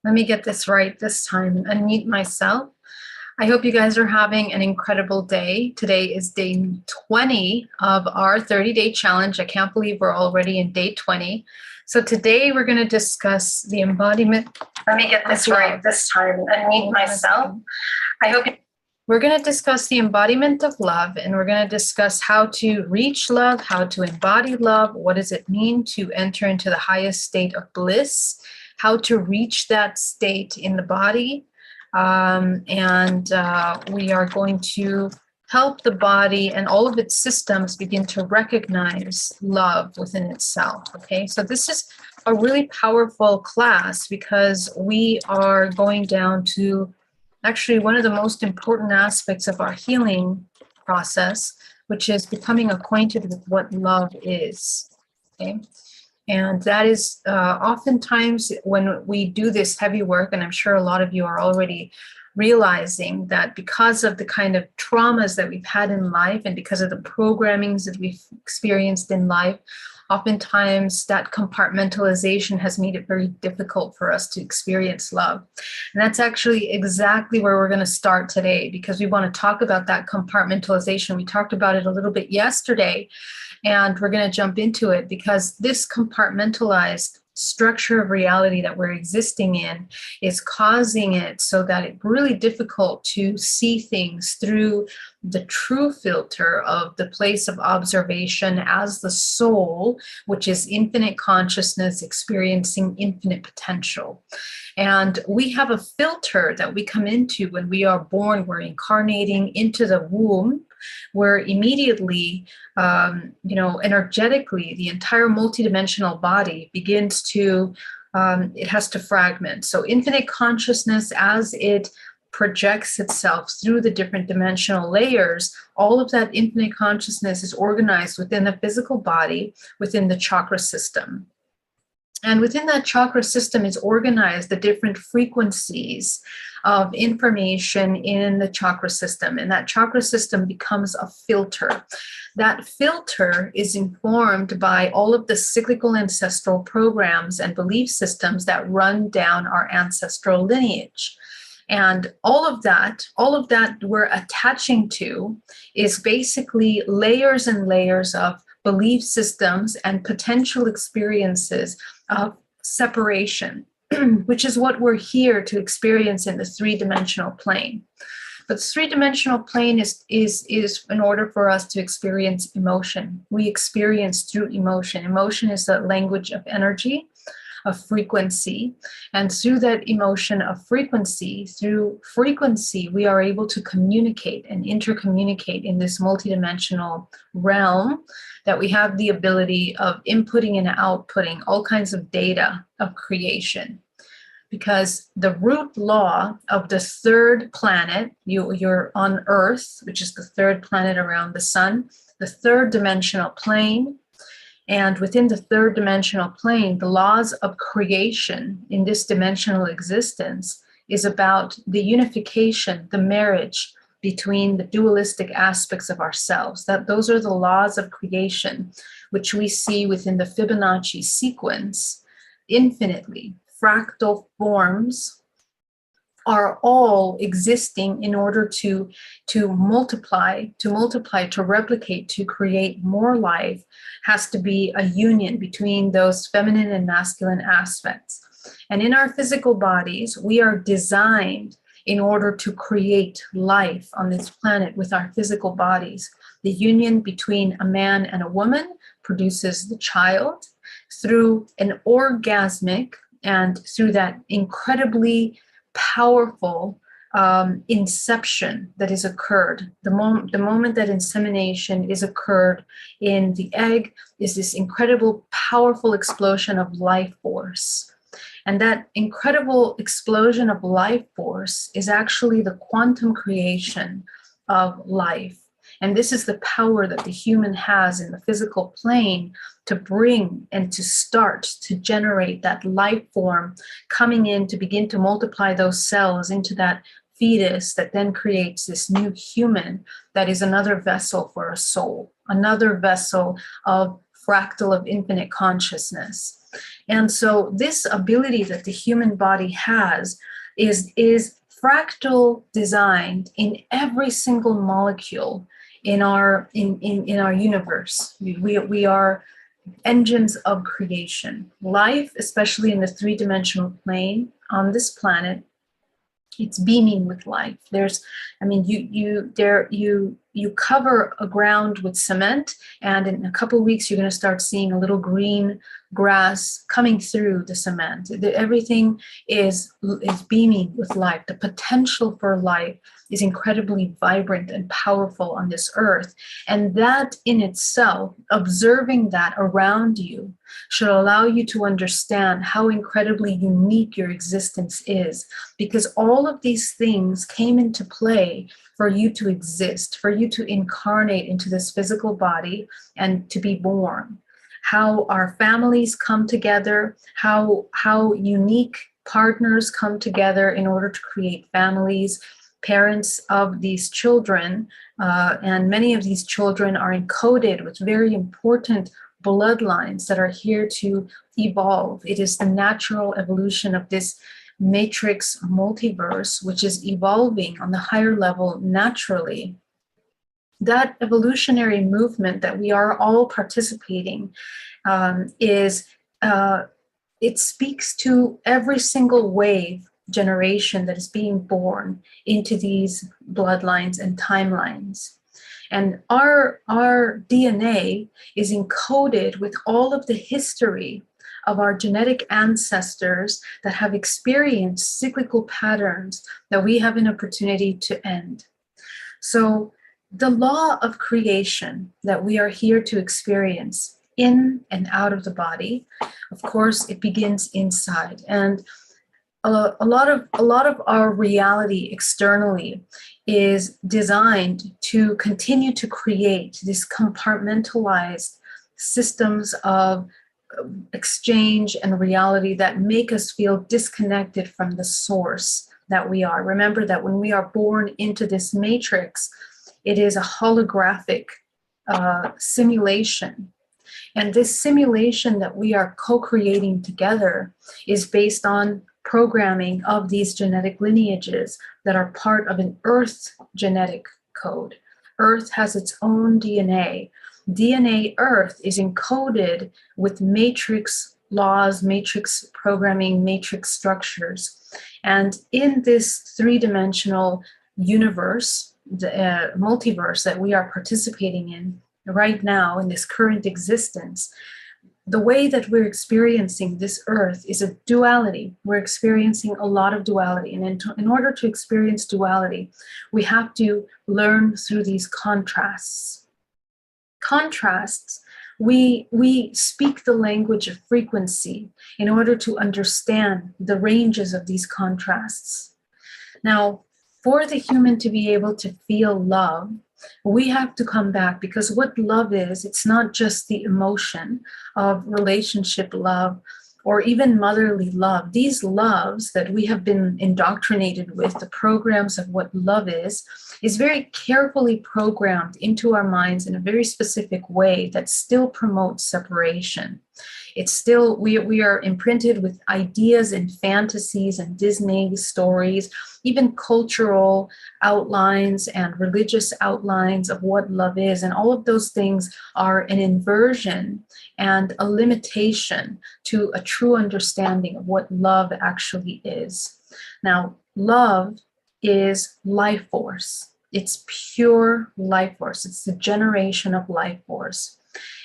Let me get this right this time and unmute myself. I hope you guys are having an incredible day. Today is day 20 of our 30-day challenge. I can't believe we're already in day 20. So today we're going to discuss the embodiment. Let me get this right this time and unmute myself. We're going to discuss the embodiment of love, and we're going to discuss how to reach love, how to embody love, what does it mean to enter into the highest state of bliss, how to reach that state in the body, we are going to help the body and all of its systems begin to recognize love within itself, okay? So this is a really powerful class because we are going down to actually one of the most important aspects of our healing process, which is becoming acquainted with what love is, okay? And that is oftentimes when we do this heavy work, and I'm sure a lot of you are already realizing that because of the kind of traumas that we've had in life and because of the programmings that we've experienced in life, oftentimes that compartmentalization has made it very difficult for us to experience love. And that's actually exactly where we're going to start today, because we want to talk about that compartmentalization. We talked about it a little bit yesterday, and we're going to jump into it because this compartmentalized structure of reality that we're existing in is causing it so that it's really difficult to see things through the true filter of the place of observation as the soul, which is infinite consciousness experiencing infinite potential. And we have a filter that we come into when we are born. We're incarnating into the womb, where immediately, energetically, the entire multidimensional body begins to, it has to fragment. So infinite consciousness, as it projects itself through the different dimensional layers, all of that infinite consciousness is organized within the physical body, within the chakra system. And within that chakra system is organized the different frequencies of information in the chakra system. And that chakra system becomes a filter. That filter is informed by all of the cyclical ancestral programs and belief systems that run down our ancestral lineage. And all of that we're attaching to is basically layers and layers of belief systems and potential experiences of separation, which is what we're here to experience in the three-dimensional plane. But the three-dimensional plane is in order for us to experience emotion. We experience through emotion. Emotion is the language of energy, of frequency. And through that emotion of frequency, we are able to communicate and intercommunicate in this multidimensional realm that we have the ability of inputting and outputting all kinds of data of creation. Because the root law of the third planet, you're on Earth, which is the third planet around the sun, the third dimensional plane. And within the third dimensional plane, the laws of creation in this dimensional existence is about the unification, the marriage between the dualistic aspects of ourselves. Those are the laws of creation, which we see within the Fibonacci sequence infinitely. Fractal forms are all existing in order to multiply, to replicate, to create more life. Has to be a union between those feminine and masculine aspects. And in our physical bodies, we are designed in order to create life on this planet with our physical bodies. The union between a man and a woman produces the child through an orgasmic and through that incredibly powerful inception that is occurred. The moment that insemination is occurred in the egg is this incredible, powerful explosion of life force. And that incredible explosion of life force is actually the quantum creation of life. And this is the power that the human has in the physical plane to bring and to start to generate that life form coming in to begin to multiply those cells into that fetus that then creates this new human that is another vessel for a soul, another vessel of fractal of infinite consciousness. And so this ability that the human body has is fractal designed in every single molecule in our universe. We are engines of creation. Life, especially in the three-dimensional plane on this planet, it's beaming with life. There's, I mean, you cover a ground with cement, and in a couple of weeks you're going to start seeing a little green grass coming through the cement. Everything is beaming with life. The potential for life is incredibly vibrant and powerful on this earth, and that in itself, observing that around you, should allow you to understand how incredibly unique your existence is, because all of these things came into play for you to exist, for you to incarnate into this physical body and to be born. How our families come together, how unique partners come together in order to create families, parents of these children, and many of these children are encoded with very important bloodlines that are here to evolve. It is the natural evolution of this matrix multiverse, which is evolving on the higher level naturally. That evolutionary movement that we are all participating it speaks to every single wave generation that is being born into these bloodlines and timelines. And our DNA is encoded with all of the history of our genetic ancestors that have experienced cyclical patterns that we have an opportunity to end. So the law of creation that we are here to experience in and out of the body, of course, it begins inside. And a lot of our reality externally is designed to continue to create these compartmentalized systems of exchange and reality that make us feel disconnected from the source that we are. Remember that when we are born into this matrix, it is a holographic simulation. And this simulation that we are co-creating together is based on programming of these genetic lineages that are part of an Earth genetic code. Earth has its own DNA. DNA Earth is encoded with matrix laws, matrix programming, matrix structures. And in this three-dimensional universe, the multiverse that we are participating in right now in this current existence, the way that we're experiencing this earth is a duality. We're experiencing a lot of duality. And in order to experience duality, we have to learn through these contrasts. Contrasts, we speak the language of frequency in order to understand the ranges of these contrasts. Now, for the human to be able to feel love, we have to come back, because what love is, it's not just the emotion of relationship love or even motherly love. These loves that we have been indoctrinated with, the programs of what love is very carefully programmed into our minds in a very specific way that still promotes separation. It's still, we are imprinted with ideas and fantasies and Disney stories, even cultural outlines and religious outlines of what love is. And all of those things are an inversion and a limitation to a true understanding of what love actually is. Now, love is life force. It's pure life force. It's the generation of life force.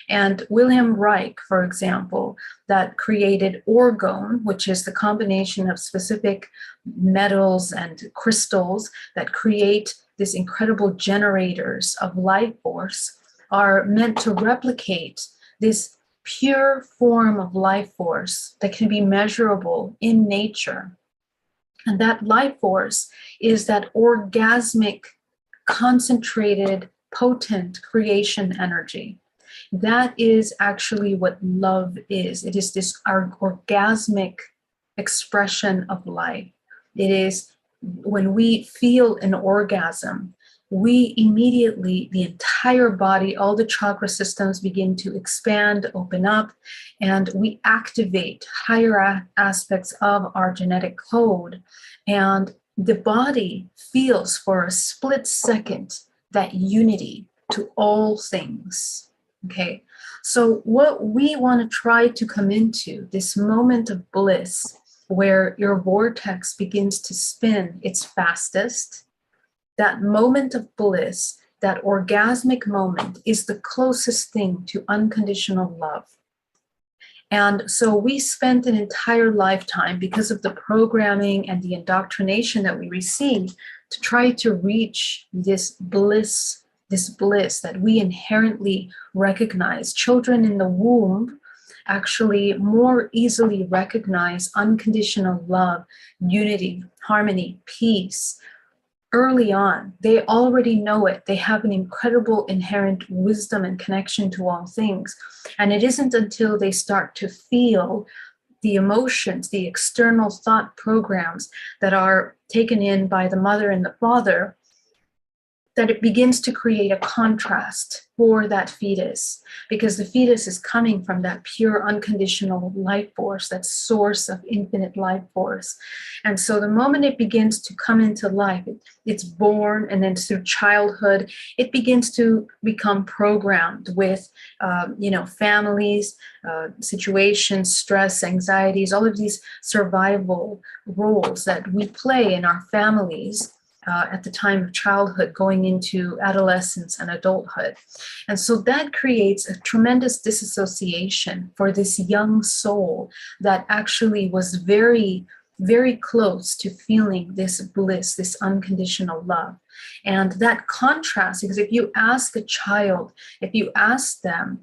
And Wilhelm Reich, for example, that created orgone, which is the combination of specific metals and crystals that create these incredible generators of life force, are meant to replicate this pure form of life force that can be measurable in nature. And that life force is that orgasmic, concentrated, potent creation energy. That is actually what love is. It is this orgasmic expression of life. It is when we feel an orgasm, we immediately, the entire body, all the chakra systems begin to expand, open up, and we activate higher aspects of our genetic code. And the body feels for a split second that unity to all things. Okay, so what we want to try to come into this moment of bliss where your vortex begins to spin its fastest, that moment of bliss, that orgasmic moment, is the closest thing to unconditional love. And so we spent an entire lifetime, because of the programming and the indoctrination that we received, to try to reach this bliss that we inherently recognize. Children in the womb actually more easily recognize unconditional love, unity, harmony, peace. Early on, they already know it. They have an incredible inherent wisdom and connection to all things. And it isn't until they start to feel the emotions, the external thought programs that are taken in by the mother and the father, that it begins to create a contrast for that fetus, because the fetus is coming from that pure unconditional life force, that source of infinite life force. And so the moment it begins to come into life, it's born, and then through childhood, it begins to become programmed with, families, situations, stress, anxieties, all of these survival roles that we play in our families at the time of childhood, going into adolescence and adulthood. And so that creates a tremendous disassociation for this young soul that actually was very, very close to feeling this bliss, this unconditional love. And that contrast, because if you ask a child, if you ask them,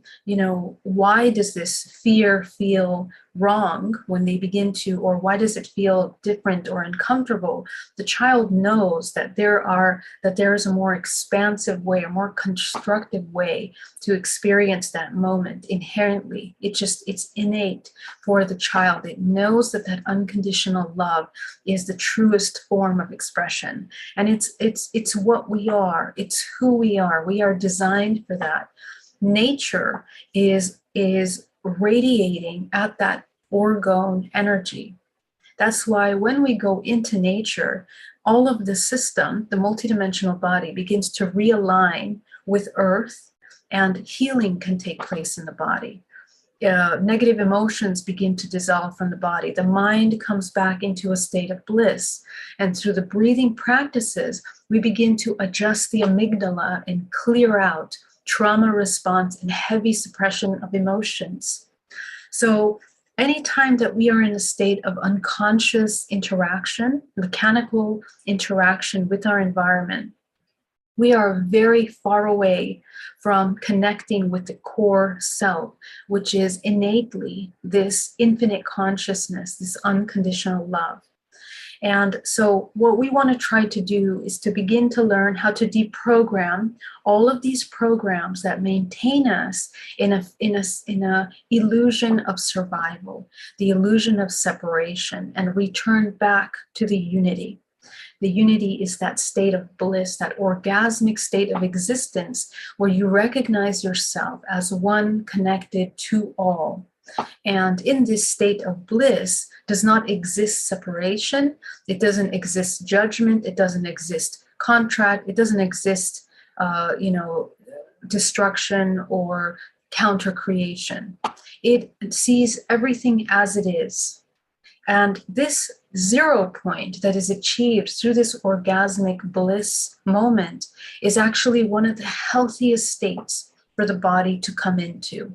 why does this fear feel wrong when they begin to, or why does it feel different or uncomfortable, the child knows that there is a more expansive way, a more constructive way to experience that moment inherently. It's innate for the child. It knows that unconditional love is the truest form of expression. And it's what we are. It's who we are. We are designed for that. Nature is radiating at that orgone energy. That's why when we go into nature, all of the system, the multidimensional body, begins to realign with earth, and healing can take place in the body. Negative emotions begin to dissolve from the body. The mind comes back into a state of bliss. And through the breathing practices, we begin to adjust the amygdala and clear out trauma response and heavy suppression of emotions. So anytime that we are in a state of unconscious interaction, mechanical interaction with our environment, we are very far away from connecting with the core self, which is innately this infinite consciousness, this unconditional love. And so what we want to try to do is to begin to learn how to deprogram all of these programs that maintain us in a illusion of survival, the illusion of separation, and return back to the unity. The unity is that state of bliss, that orgasmic state of existence where you recognize yourself as one connected to all. And in this state of bliss does not exist separation. It doesn't exist judgment. It doesn't exist contract. It doesn't exist, destruction or counter creation. It sees everything as it is. And this 0 point that is achieved through this orgasmic bliss moment is actually one of the healthiest states for the body to come into.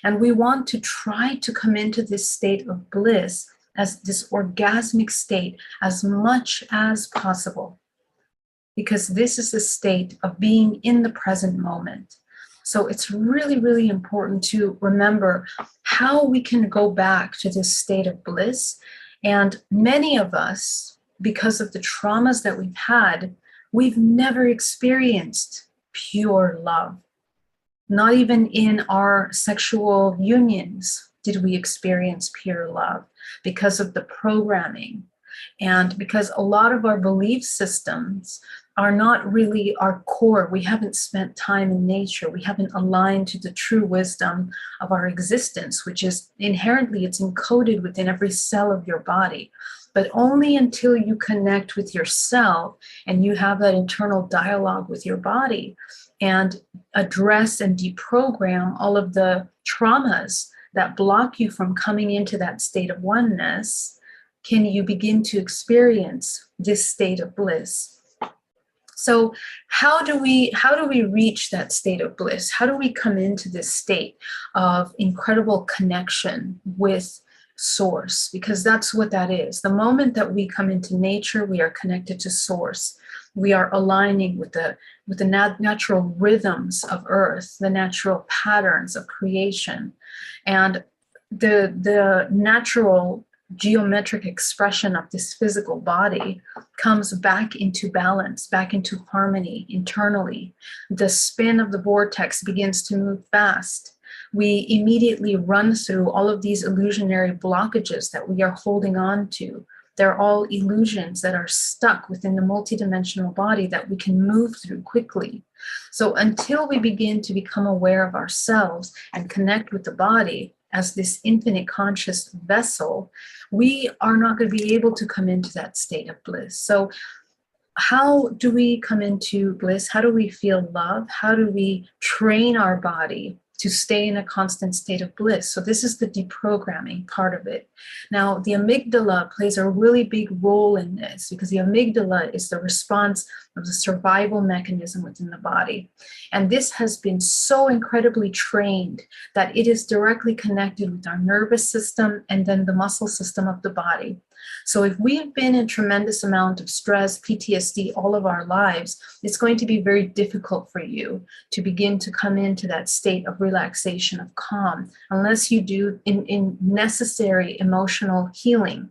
And we want to try to come into this state of bliss, as this orgasmic state, as much as possible, because this is the state of being in the present moment. So it's really, really important to remember how we can go back to this state of bliss. And many of us, because of the traumas that we've had, we've never experienced pure love. Not even in our sexual unions did we experience pure love, because of the programming. And because a lot of our belief systems are not really our core. We haven't spent time in nature. We haven't aligned to the true wisdom of our existence, which is inherently, it's encoded within every cell of your body. But only until you connect with yourself and you have that internal dialogue with your body and address and deprogram all of the traumas that block you from coming into that state of oneness, can you begin to experience this state of bliss. So how do we reach that state of bliss? How do we come into this state of incredible connection with source? Because that's what that is. The moment that we come into nature, we are connected to source. We are aligning with the natural rhythms of earth, the natural patterns of creation, and the natural geometric expression of this physical body comes back into balance, back into harmony internally. The spin of the vortex begins to move fast. We immediately run through all of these illusionary blockages that we are holding on to. They're all illusions that are stuck within the multidimensional body that we can move through quickly. So until we begin to become aware of ourselves and connect with the body as this infinite conscious vessel, we are not going to be able to come into that state of bliss. So how do we come into bliss? How do we feel love? How do we train our body to stay in a constant state of bliss? So this is the deprogramming part of it. Now, the amygdala plays a really big role in this because the amygdala is the response of the survival mechanism within the body. And this has been so incredibly trained that it is directly connected with our nervous system and then the muscle system of the body. So if we have been in tremendous amount of stress, PTSD all of our lives, it's going to be very difficult for you to begin to come into that state of relaxation, of calm, unless you do in necessary emotional healing.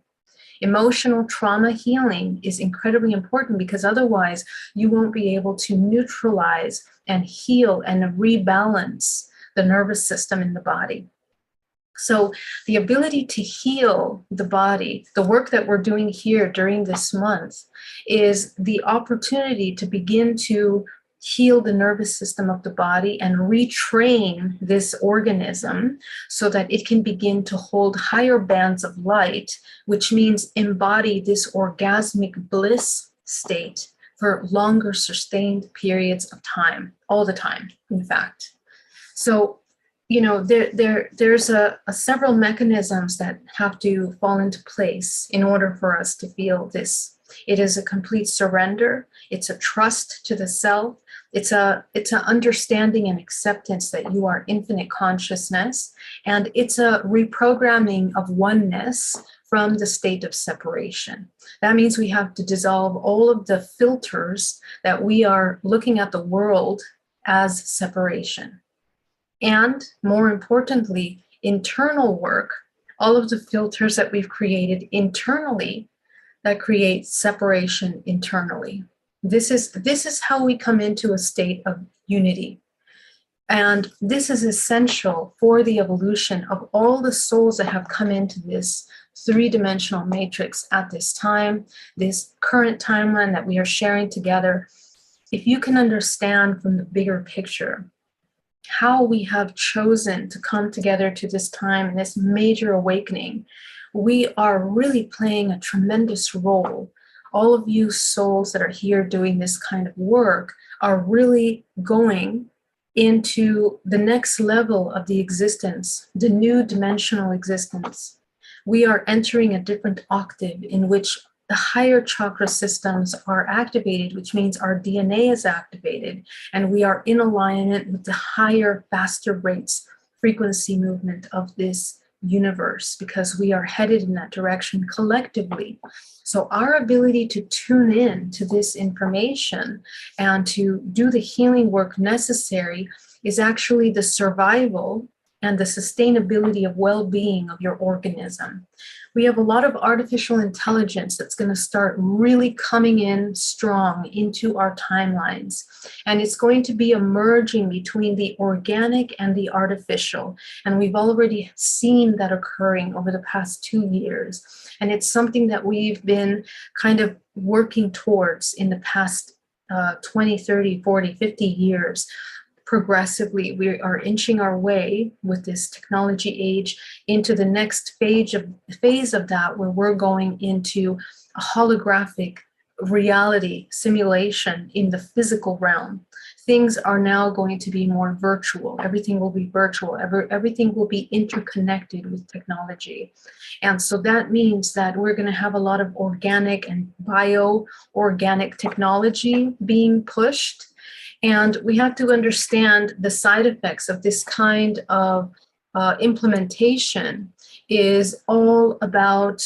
Emotional trauma healing is incredibly important because otherwise you won't be able to neutralize and heal and rebalance the nervous system in the body. So the ability to heal the body, the work that we're doing here during this month, is the opportunity to begin to heal the nervous system of the body and retrain this organism so that it can begin to hold higher bands of light, which means embody this orgasmic bliss state for longer sustained periods of time, all the time, in fact. So there's several mechanisms that have to fall into place in order for us to feel this. It is a complete surrender. It's a trust to the self. It's an understanding and acceptance that you are infinite consciousness. And it's a reprogramming of oneness from the state of separation. That means we have to dissolve all of the filters that we are looking at the world as separation. And more importantly, internal work, all of the filters that we've created internally that create separation internally. This is how we come into a state of unity. And this is essential for the evolution of all the souls that have come into this three-dimensional matrix at this time, this current timeline that we are sharing together. If you can understand from the bigger picture how we have chosen to come together to this time and this major awakening, we are really playing a tremendous role. All of you souls that are here doing this kind of work are really going into the next level of the existence, the new dimensional existence. We are entering a different octave in which the higher chakra systems are activated, which means our DNA is activated, and we are in alignment with the higher, faster rates, frequency movement of this universe, because we are headed in that direction collectively. So our ability to tune in to this information and to do the healing work necessary is actually the survival and the sustainability of well-being of your organism. We have a lot of artificial intelligence that's going to start really coming in strong into our timelines. And it's going to be emerging between the organic and the artificial. And we've already seen that occurring over the past 2 years. And it's something that we've been kind of working towards in the past 20, 30, 40, 50 years, progressively we are inching our way with this technology age into the next phase of that, where we're going into a holographic reality simulation in the physical realm. Things are now going to be more virtual. Everything will be virtual. Everything will be interconnected with technology. And so that means that we're going to have a lot of organic and bio-organic technology being pushed. And we have to understand the side effects of this kind of implementation is all about,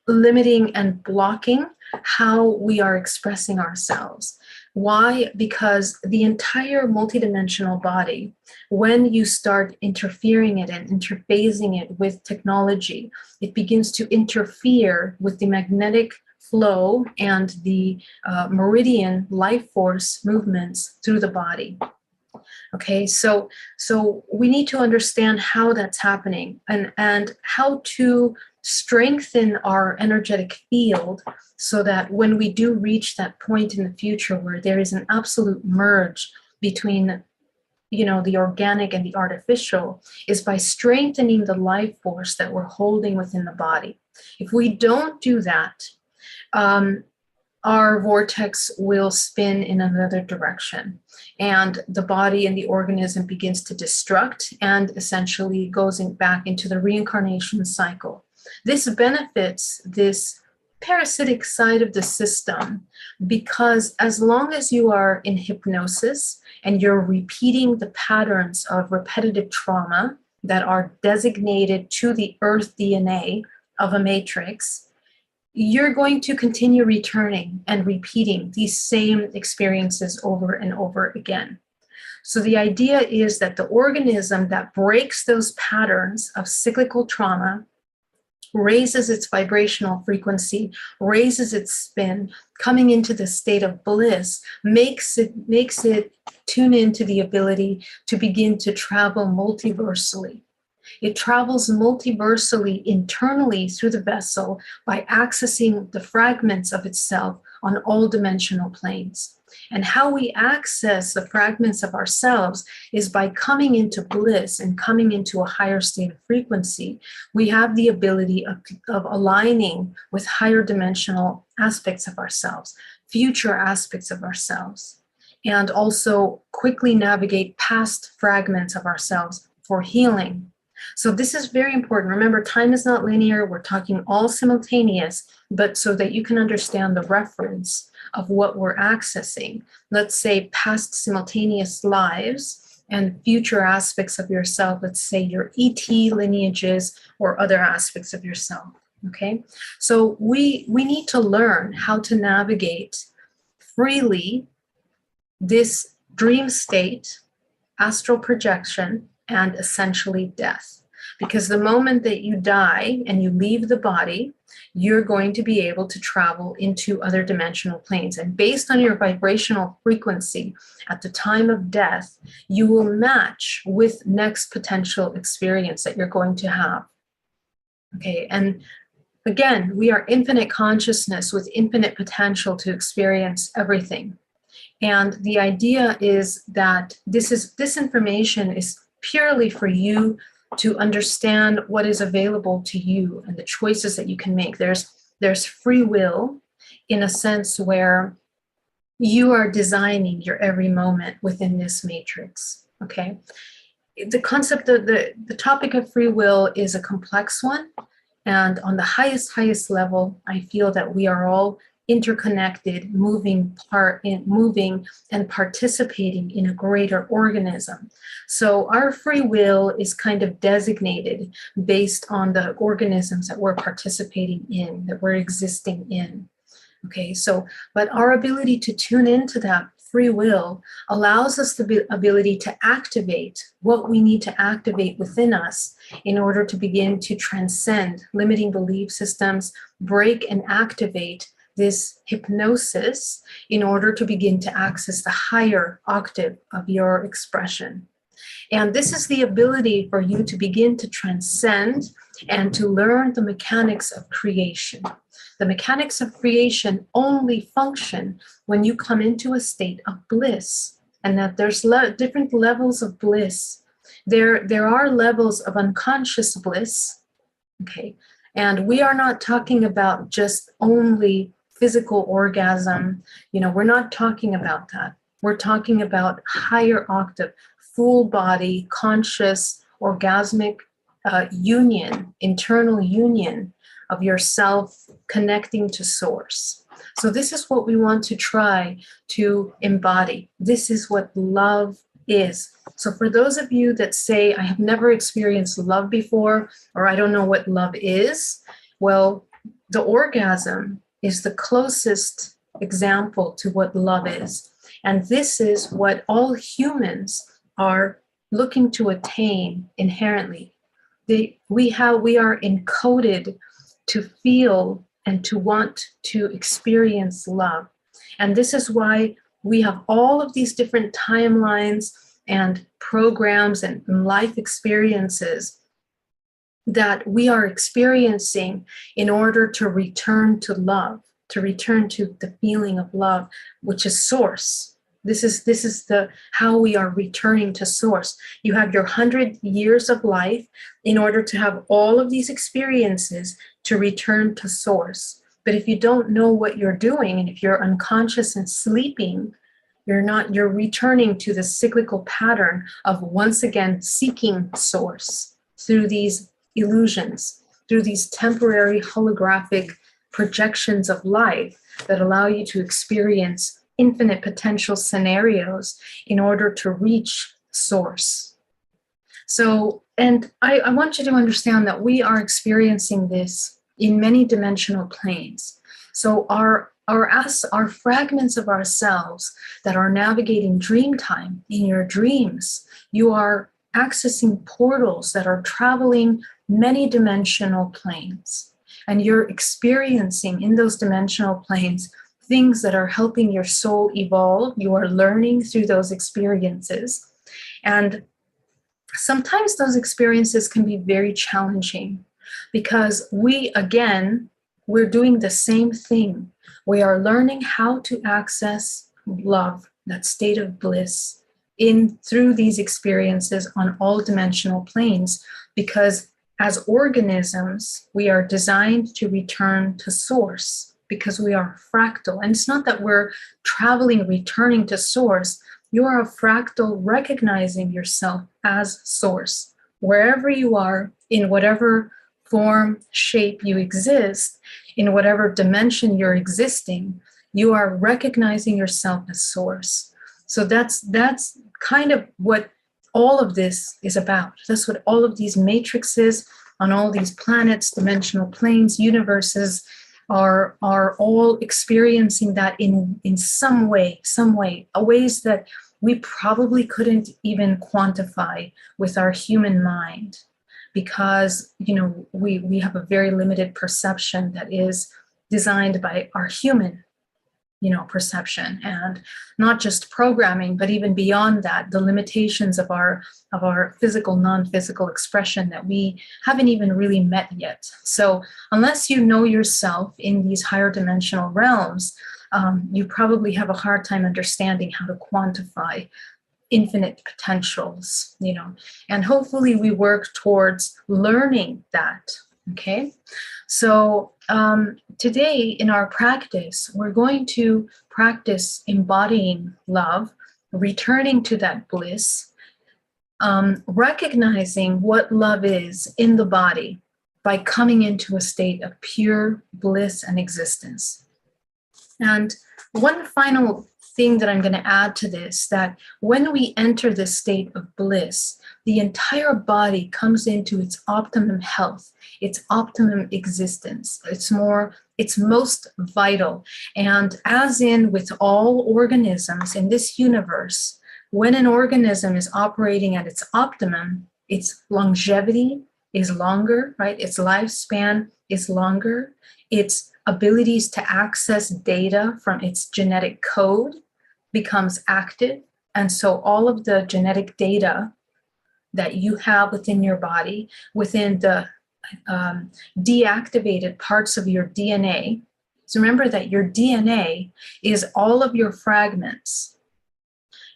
limiting and blocking how we are expressing ourselves. Why? Because the entire multidimensional body, when you start interfering it and interfacing it with technology, it begins to interfere with the magnetic flow and the meridian life force movements through the body. Okay, so we need to understand how that's happening and how to strengthen our energetic field so that when we do reach that point in the future where there is an absolute merge between the organic and the artificial, is by strengthening the life force that we're holding within the body. If we don't do that, our vortex will spin in another direction, and the body and the organism begins to destruct and essentially goes back into the reincarnation cycle. This benefits this parasitic side of the system because as long as you are in hypnosis and you're repeating the patterns of repetitive trauma that are designated to the earth DNA of a matrix, you're going to continue returning and repeating these same experiences over and over again. So the idea is that the organism that breaks those patterns of cyclical trauma, raises its vibrational frequency, raises its spin, coming into the state of bliss, makes it tune into the ability to begin to travel multiversally. It travels multiversally internally through the vessel by accessing the fragments of itself on all dimensional planes. And how we access the fragments of ourselves is by coming into bliss and coming into a higher state of frequency. We have the ability of aligning with higher dimensional aspects of ourselves, future aspects of ourselves, and also quickly navigate past fragments of ourselves for healing. So this is very important. Remember, time is not linear. We're talking all simultaneous, but so that you can understand the reference of what we're accessing. Let's say past simultaneous lives and future aspects of yourself. Let's say your ET lineages or other aspects of yourself. Okay, so we need to learn how to navigate freely this dream state, astral projection, and essentially death. Because the moment that you die and you leave the body, you're going to be able to travel into other dimensional planes. And based on your vibrational frequency at the time of death, you will match with next potential experience that you're going to have. Okay, and again, we are infinite consciousness with infinite potential to experience everything. And the idea is that this information is purely for you to understand what is available to you and the choices that you can make. There's free will in a sense where you are designing your every moment within this matrix. Okay, the concept of the topic of free will is a complex one, and on the highest level, I feel that we are all interconnected, moving and participating in a greater organism. So our free will is kind of designated based on the organisms that we're participating in, that we're existing in. Okay, so, but our ability to tune into that free will allows us the ability to activate what we need to activate within us in order to begin to transcend limiting belief systems, break and activate this hypnosis in order to begin to access the higher octave of your expression. And this is the ability for you to begin to transcend and to learn the mechanics of creation. The mechanics of creation only function when you come into a state of bliss, and that there's different levels of bliss. There are levels of unconscious bliss, okay? And we are not talking about just only physical orgasm. We're not talking about that. We're talking about higher octave, full body, conscious, orgasmic union, internal union of yourself connecting to source. So this is what we want to try to embody. This is what love is. So for those of you that say, I have never experienced love before, or I don't know what love is, well, the orgasm is the closest example to what love is. And this is what all humans are looking to attain inherently. We are encoded to feel and to want to experience love. And this is why we have all of these different timelines and programs and life experiences that we are experiencing in order to return to love, to return to the feeling of love, which is source. This is the how we are returning to source. You have your 100 years of life in order to have all of these experiences to return to source. But if you don't know what you're doing, and if you're unconscious and sleeping, you're returning to the cyclical pattern of once again seeking source through these illusions, through these temporary holographic projections of life that allow you to experience infinite potential scenarios in order to reach source. So, and I want you to understand that we are experiencing this in many dimensional planes. So our fragments of ourselves that are navigating dream time, in your dreams, you are accessing portals that are traveling many dimensional planes. And you're experiencing in those dimensional planes things that are helping your soul evolve. You are learning through those experiences. And sometimes those experiences can be very challenging because we're doing the same thing. We are learning how to access love, that state of bliss, through these experiences on all dimensional planes, because as organisms, we are designed to return to source because we are fractal. And it's not that we're traveling, returning to source. You are a fractal recognizing yourself as source. Wherever you are, in whatever form, shape you exist, in whatever dimension you're existing, you are recognizing yourself as source. So that's kind of what all of this is about. That's what all of these matrices on all these planets, dimensional planes, universes are all experiencing that in some way, ways that we probably couldn't even quantify with our human mind, because we have a very limited perception that is designed by our human perception, and not just programming, but even beyond that, the limitations of our physical, non-physical expression that we haven't even really met yet. So unless you know yourself in these higher dimensional realms, you probably have a hard time understanding how to quantify infinite potentials, and hopefully we work towards learning that. Okay, so today in our practice, we're going to practice embodying love, returning to that bliss, recognizing what love is in the body by coming into a state of pure bliss and existence. And one final thing that I'm going to add to this, that when we enter this state of bliss, the entire body comes into its optimum health, its optimum existence. It's most vital. And as in with all organisms in this universe, when an organism is operating at its optimum, its longevity is longer, right? Its lifespan is longer. Its abilities to access data from its genetic code becomes active. And so all of the genetic data that you have within your body, within the deactivated parts of your DNA. So remember that your DNA is all of your fragments.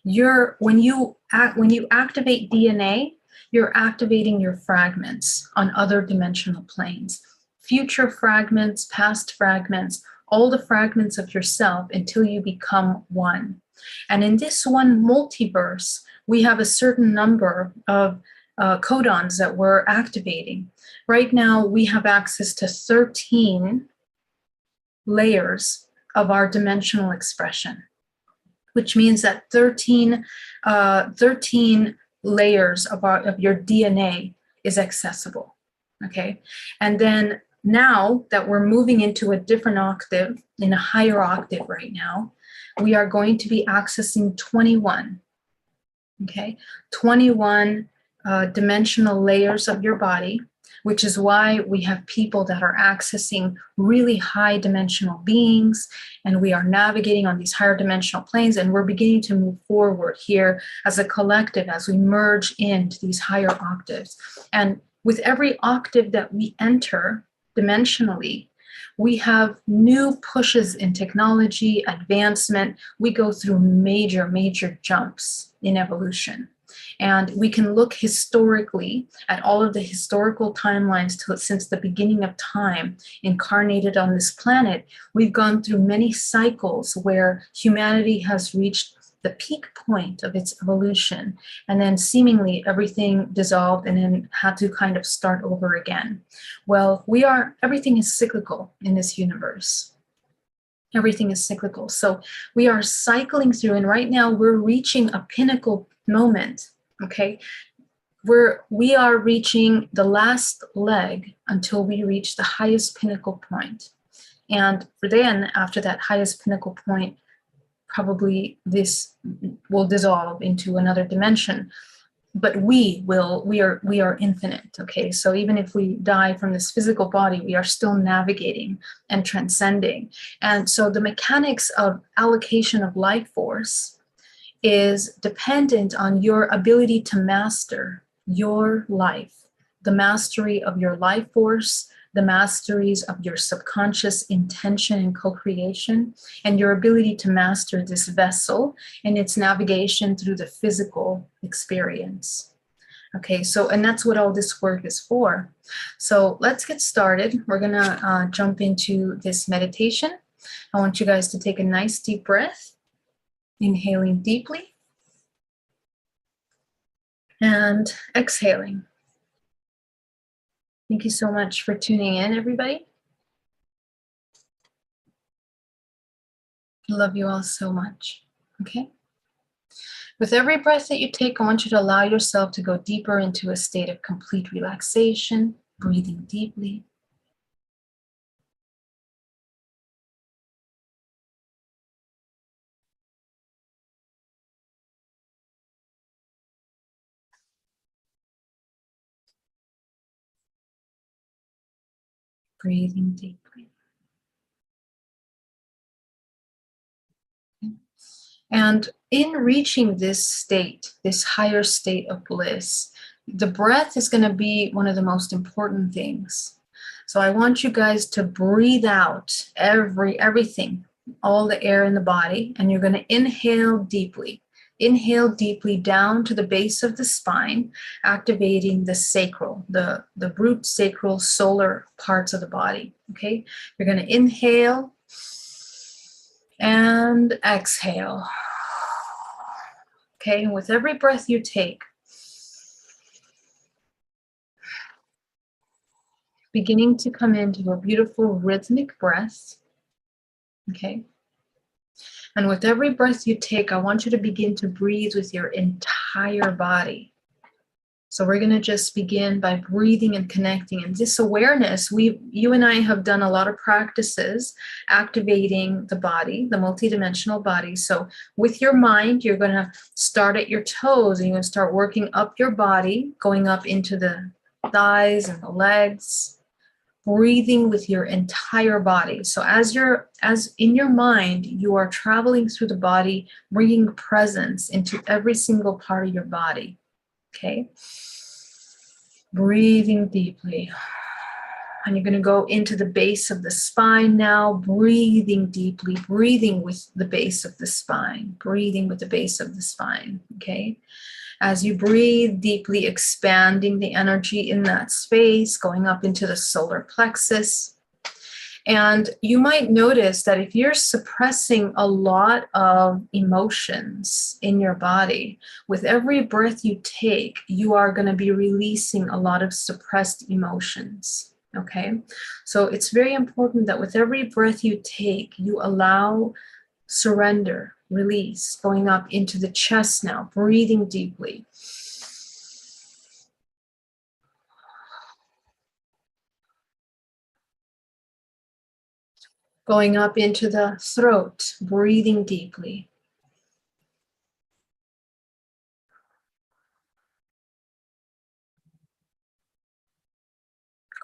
When you activate DNA, you're activating your fragments on other dimensional planes, future fragments, past fragments, all the fragments of yourself until you become one. And in this one multiverse, we have a certain number of codons that we're activating. Right now, we have access to 13 layers of our dimensional expression, which means that 13 layers of your DNA is accessible, okay? And then now that we're moving into a different octave, in a higher octave right now, we are going to be accessing 21, okay? 21 dimensional layers of your body, which is why we have people that are accessing really high dimensional beings, and we are navigating on these higher dimensional planes, and we're beginning to move forward here as a collective as we merge into these higher octaves. And with every octave that we enter dimensionally, we have new pushes in technology, advancement. We go through major, major jumps in evolution. And we can look historically at all of the historical timelines since the beginning of time incarnated on this planet. We've gone through many cycles where humanity has reached the peak point of its evolution, and then seemingly everything dissolved and then had to kind of start over again. Well, everything is cyclical in this universe. Everything is cyclical. So we are cycling through, and right now we're reaching a pinnacle moment, okay? We are reaching the last leg until we reach the highest pinnacle point. And then after that highest pinnacle point, probably this will dissolve into another dimension. But we are infinite, okay? So even if we die from this physical body, we are still navigating and transcending. And so the mechanics of allocation of life force is dependent on your ability to master your life, the mastery of your life force, the masteries of your subconscious intention and co-creation, and your ability to master this vessel and its navigation through the physical experience. Okay, so, and that's what all this work is for. So let's get started. We're gonna jump into this meditation. I want you guys to take a nice deep breath, inhaling deeply and exhaling. Thank you so much for tuning in, everybody. I love you all so much, okay? With every breath that you take, I want you to allow yourself to go deeper into a state of complete relaxation, breathing deeply. Breathing deeply. Okay. And in reaching this state, this higher state of bliss, the breath is going to be one of the most important things. So I want you guys to breathe out everything, all the air in the body, and you're going to inhale deeply. Inhale deeply down to the base of the spine, activating the sacral, the root, sacral, solar parts of the body, okay? You're going to inhale and exhale. Okay, and with every breath you take, beginning to come into a beautiful rhythmic breath, okay? And with every breath you take, I want you to begin to breathe with your entire body. So we're gonna just begin by breathing and connecting. And this awareness, you and I have done a lot of practices activating the body, the multidimensional body. So with your mind, you're gonna start at your toes and you're gonna start working up your body, going up into the thighs and the legs, breathing with your entire body. So as in your mind, you are traveling through the body, bringing presence into every single part of your body, okay? Breathing deeply. And you're going to go into the base of the spine now, breathing deeply, breathing with the base of the spine, breathing with the base of the spine, okay? As you breathe deeply, expanding the energy in that space, going up into the solar plexus. And you might notice that if you're suppressing a lot of emotions in your body, with every breath you take, you are going to be releasing a lot of suppressed emotions. Okay, so it's very important that with every breath you take, you allow surrender, release, going up into the chest now, breathing deeply. Going up into the throat, breathing deeply.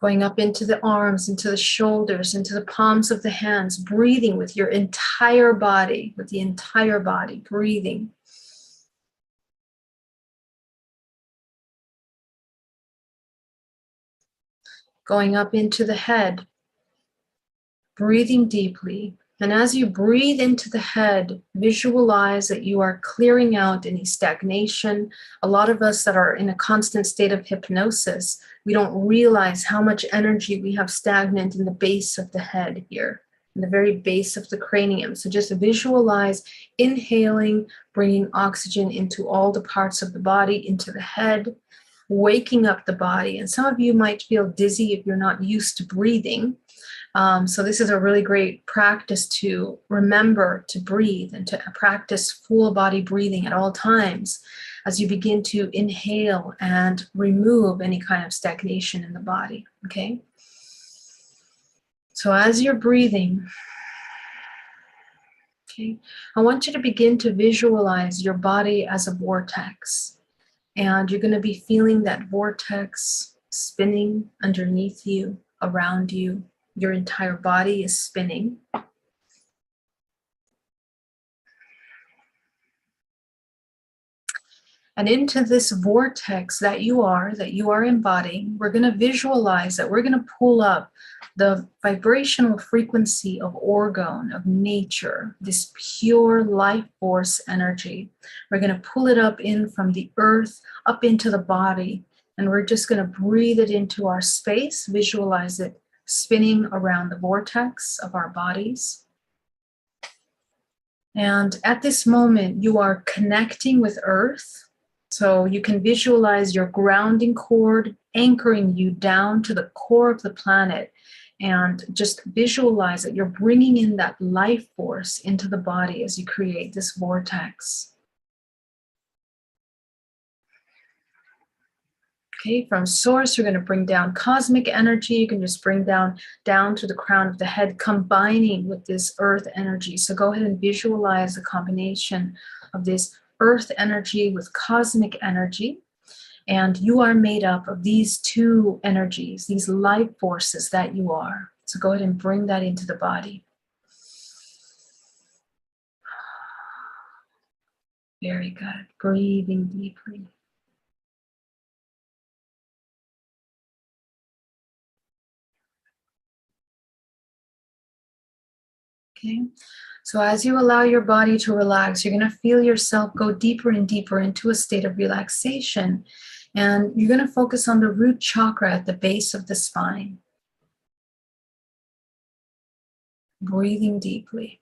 Going up into the arms, into the shoulders, into the palms of the hands, breathing with your entire body, with the entire body, breathing. Going up into the head, breathing deeply. And as you breathe into the head, visualize that you are clearing out any stagnation. A lot of us that are in a constant state of hypnosis, we don't realize how much energy we have stagnant in the base of the head here, in the very base of the cranium. So just visualize inhaling, bringing oxygen into all the parts of the body, into the head, waking up the body. And some of you might feel dizzy if you're not used to breathing. So this is a really great practice to remember to breathe and to practice full body breathing at all times as you begin to inhale and remove any kind of stagnation in the body, okay? So as you're breathing, okay, I want you to begin to visualize your body as a vortex. And you're going to be feeling that vortex spinning underneath you, around you. Your entire body is spinning. And into this vortex that you are embodying, we're going to visualize that we're going to pull up the vibrational frequency of orgone, of nature, this pure life force energy. We're going to pull it up in from the earth, up into the body, and we're just going to breathe it into our space, visualize it spinning around the vortex of our bodies. And at this moment, you are connecting with earth. So you can visualize your grounding cord anchoring you down to the core of the planet, and just visualize that you're bringing in that life force into the body as you create this vortex. Okay, from source, you're going to bring down cosmic energy. You can just bring down to the crown of the head, combining with this earth energy. So go ahead and visualize the combination of this earth energy with cosmic energy. And you are made up of these two energies, these life forces that you are. So go ahead and bring that into the body. Very good. Breathing deeply. Okay, so as you allow your body to relax, you're going to feel yourself go deeper and deeper into a state of relaxation. And you're going to focus on the root chakra at the base of the spine. Breathing deeply.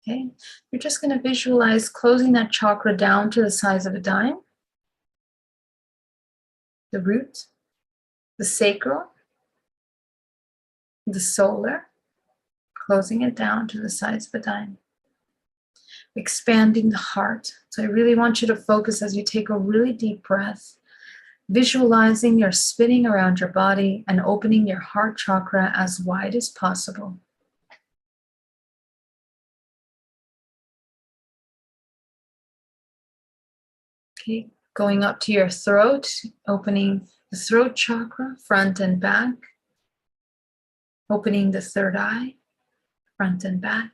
Okay, you're just going to visualize closing that chakra down to the size of a dime. The root, the sacral, the solar, closing it down to the size of a dime. Expanding the heart. So I really want you to focus as you take a really deep breath, visualizing you're spinning around your body and opening your heart chakra as wide as possible. Okay, going up to your throat, opening the throat chakra, front and back. Opening the third eye, front and back.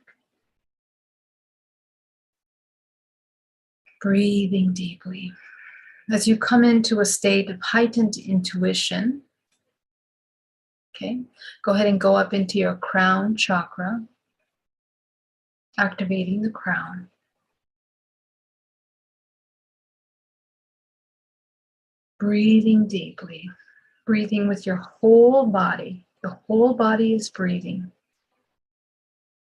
Breathing deeply. As you come into a state of heightened intuition, Okay, go ahead and go up into your crown chakra, activating the crown. Breathing deeply, breathing with your whole body. The whole body is breathing.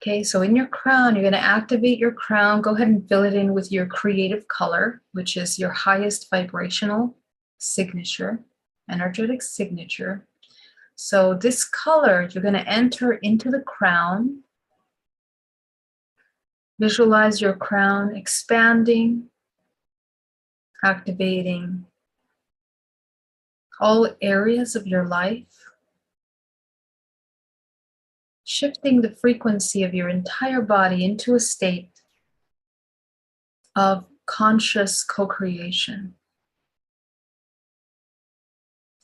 Okay, so in your crown, you're going to activate your crown. Go ahead and fill it in with your creative color, which is your highest vibrational signature, energetic signature. So this color, you're going to enter into the crown. Visualize your crown expanding, activating all areas of your life, shifting the frequency of your entire body into a state of conscious co-creation.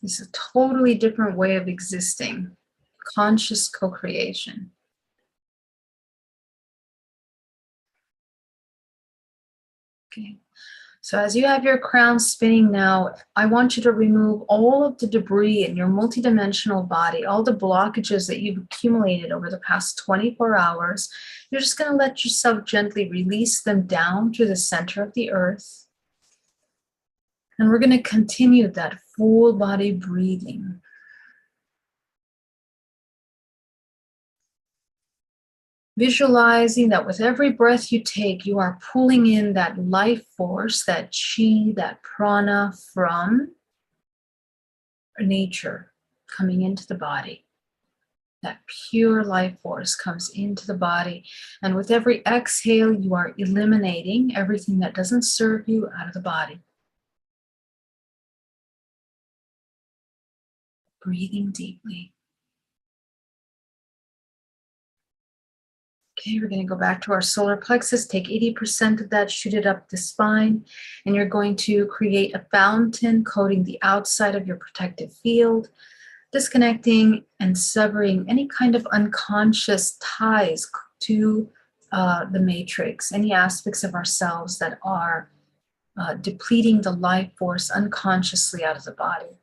This is a totally different way of existing, conscious co-creation. Okay. So as you have your crown spinning now, I want you to remove all of the debris in your multidimensional body, all the blockages that you've accumulated over the past 24 hours. You're just going to let yourself gently release them down to the center of the earth. And we're going to continue that full body breathing. Visualizing that with every breath you take, you are pulling in that life force, that chi, that prana from nature coming into the body. That pure life force comes into the body. And with every exhale, you are eliminating everything that doesn't serve you out of the body. Breathing deeply. Okay, we're going to go back to our solar plexus, take 80% of that, shoot it up the spine, and you're going to create a fountain coating the outside of your protective field, disconnecting and severing any kind of unconscious ties to the matrix, any aspects of ourselves that are depleting the life force unconsciously out of the body.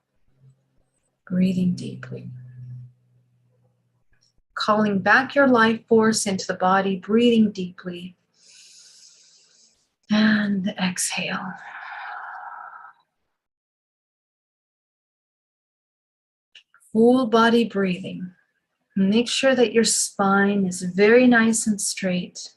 Breathing deeply. Calling back your life force into the body, breathing deeply. And exhale. Full body breathing. Make sure that your spine is very nice and straight.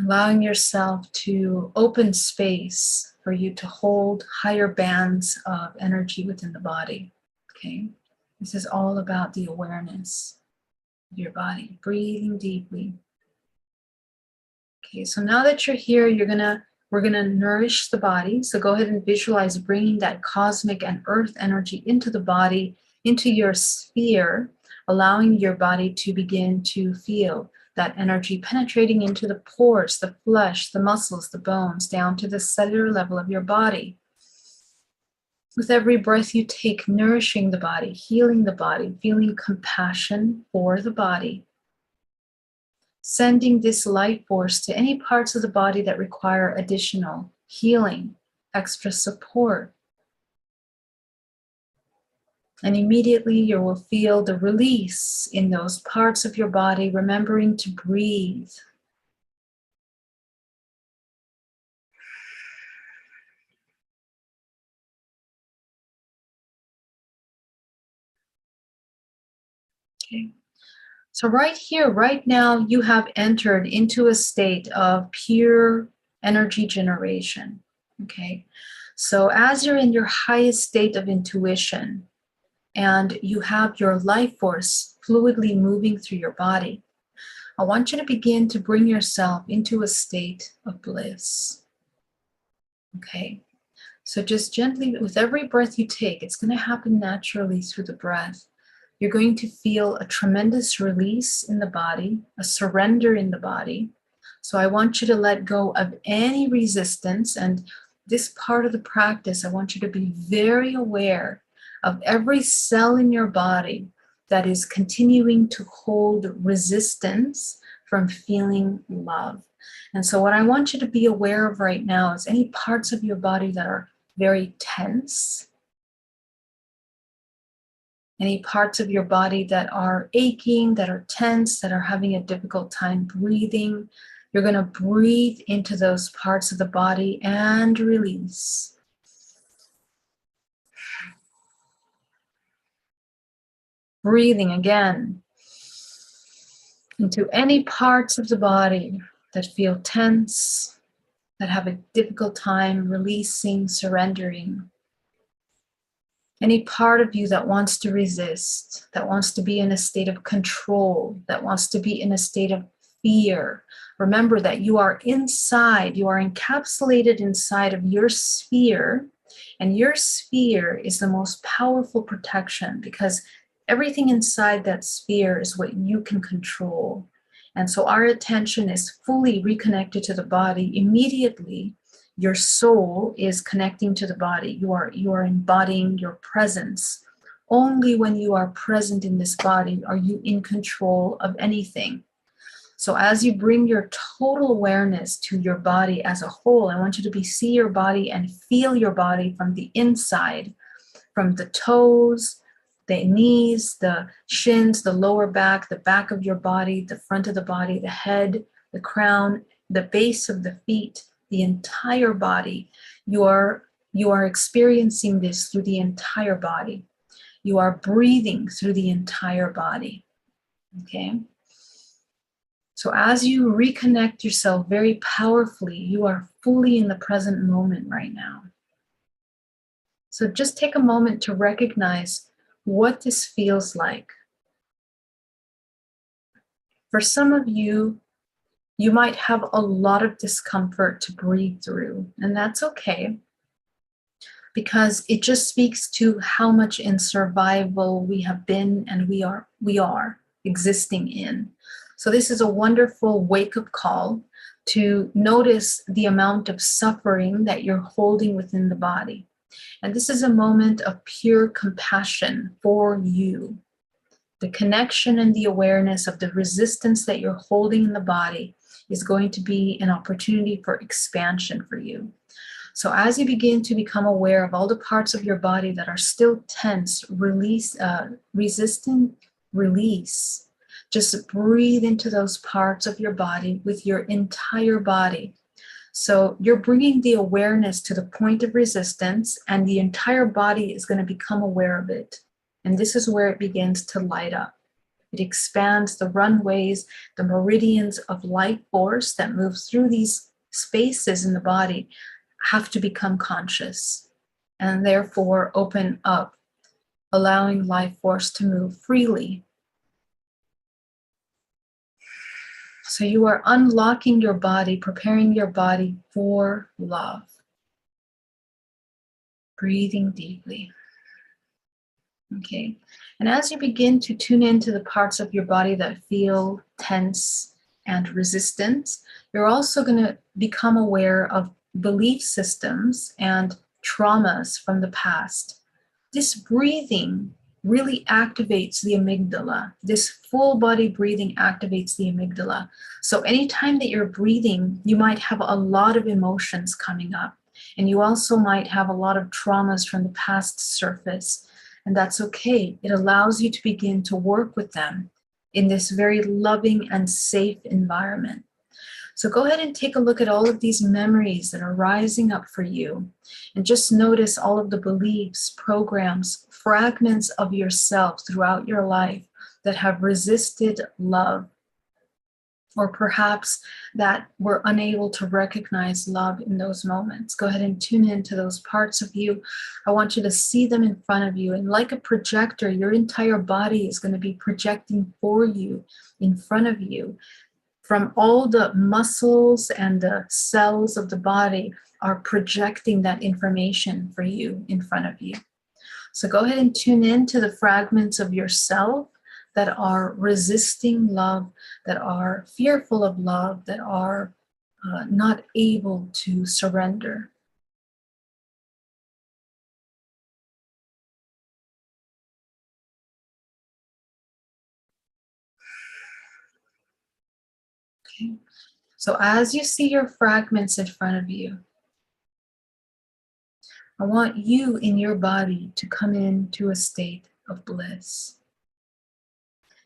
Allowing yourself to open space for you to hold higher bands of energy within the body. Okay? This is all about the awareness of your body, breathing deeply. Okay, so now that you're here, we're gonna nourish the body. So go ahead and visualize bringing that cosmic and earth energy into the body, into your sphere, allowing your body to begin to feel that energy penetrating into the pores, the flesh, the muscles, the bones, down to the cellular level of your body. With every breath you take, nourishing the body, healing the body, feeling compassion for the body. Sending this life force to any parts of the body that require additional healing, extra support. And immediately you will feel the release in those parts of your body, remembering to breathe. Okay. So right here, right now, you have entered into a state of pure energy generation. Okay. So as you're in your highest state of intuition, and you have your life force fluidly moving through your body, I want you to begin to bring yourself into a state of bliss. Okay, so just gently, with every breath you take, it's going to happen naturally through the breath. You're going to feel a tremendous release in the body, a surrender in the body. So I want you to let go of any resistance. And this part of the practice, I want you to be very aware of every cell in your body that is continuing to hold resistance from feeling love. And so what I want you to be aware of right now is any parts of your body that are very tense, Any parts of your body that are aching, that are tense, that are having a difficult time breathing, you're going to breathe into those parts of the body and release. Breathing again into any parts of the body that feel tense, that have a difficult time releasing, surrendering. Any part of you that wants to resist, that wants to be in a state of control, that wants to be in a state of fear. Remember that you are inside, you are encapsulated inside of your sphere, and your sphere is the most powerful protection because everything inside that sphere is what you can control. And so our attention is fully reconnected to the body immediately. Your soul is connecting to the body. You are embodying your presence. Only when you are present in this body are you in control of anything. So as you bring your total awareness to your body as a whole, I want you to see your body and feel your body from the inside, from the toes, the knees, the shins, the lower back, the back of your body, the front of the body, the head, the crown, the base of the feet, the entire body. You are experiencing this through the entire body. You are breathing through the entire body. Okay? So as you reconnect yourself very powerfully, you are fully in the present moment right now. So just take a moment to recognize what this feels like. For some of you, you might have a lot of discomfort to breathe through, and that's okay, because it just speaks to how much in survival we have been and we are existing in. So this is a wonderful wake-up call to notice the amount of suffering that you're holding within the body. And this is a moment of pure compassion for you. The connection and the awareness of the resistance that you're holding in the body is going to be an opportunity for expansion for you. So as you begin to become aware of all the parts of your body that are still tense, resisting release, just breathe into those parts of your body with your entire body. So you're bringing the awareness to the point of resistance, and the entire body is going to become aware of it. And this is where it begins to light up. It expands the runways, the meridians of life force that moves through these spaces in the body have to become conscious and therefore open up, allowing life force to move freely. So you are unlocking your body, preparing your body for love. Breathing deeply. Okay. And as you begin to tune into the parts of your body that feel tense and resistant, you're also going to become aware of belief systems and traumas from the past. This breathing really activates the amygdala. This full body breathing activates the amygdala. So anytime that you're breathing, you might have a lot of emotions coming up. And you also might have a lot of traumas from the past surface. And that's okay. It allows you to begin to work with them in this very loving and safe environment. So go ahead and take a look at all of these memories that are rising up for you. And just notice all of the beliefs, programs, fragments of yourself throughout your life that have resisted love, or perhaps that were unable to recognize love in those moments. Go ahead and tune into those parts of you. I want you to see them in front of you. And like a projector, your entire body is going to be projecting for you, in front of you. From all the muscles and the cells of the body are projecting that information for you in front of you. So go ahead and tune in to the fragments of yourself that are resisting love, that are fearful of love, that are not able to surrender. Okay. So as you see your fragments in front of you, I want you in your body to come into a state of bliss.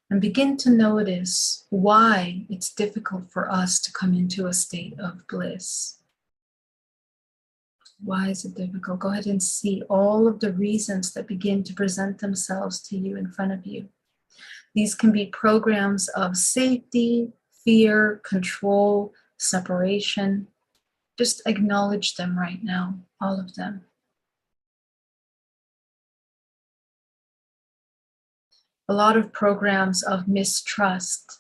And begin to notice why it's difficult for us to come into a state of bliss. Why is it difficult? Go ahead and see all of the reasons that begin to present themselves to you in front of you. These can be programs of safety, fear, control, separation. Just acknowledge them right now, all of them. A lot of programs of mistrust.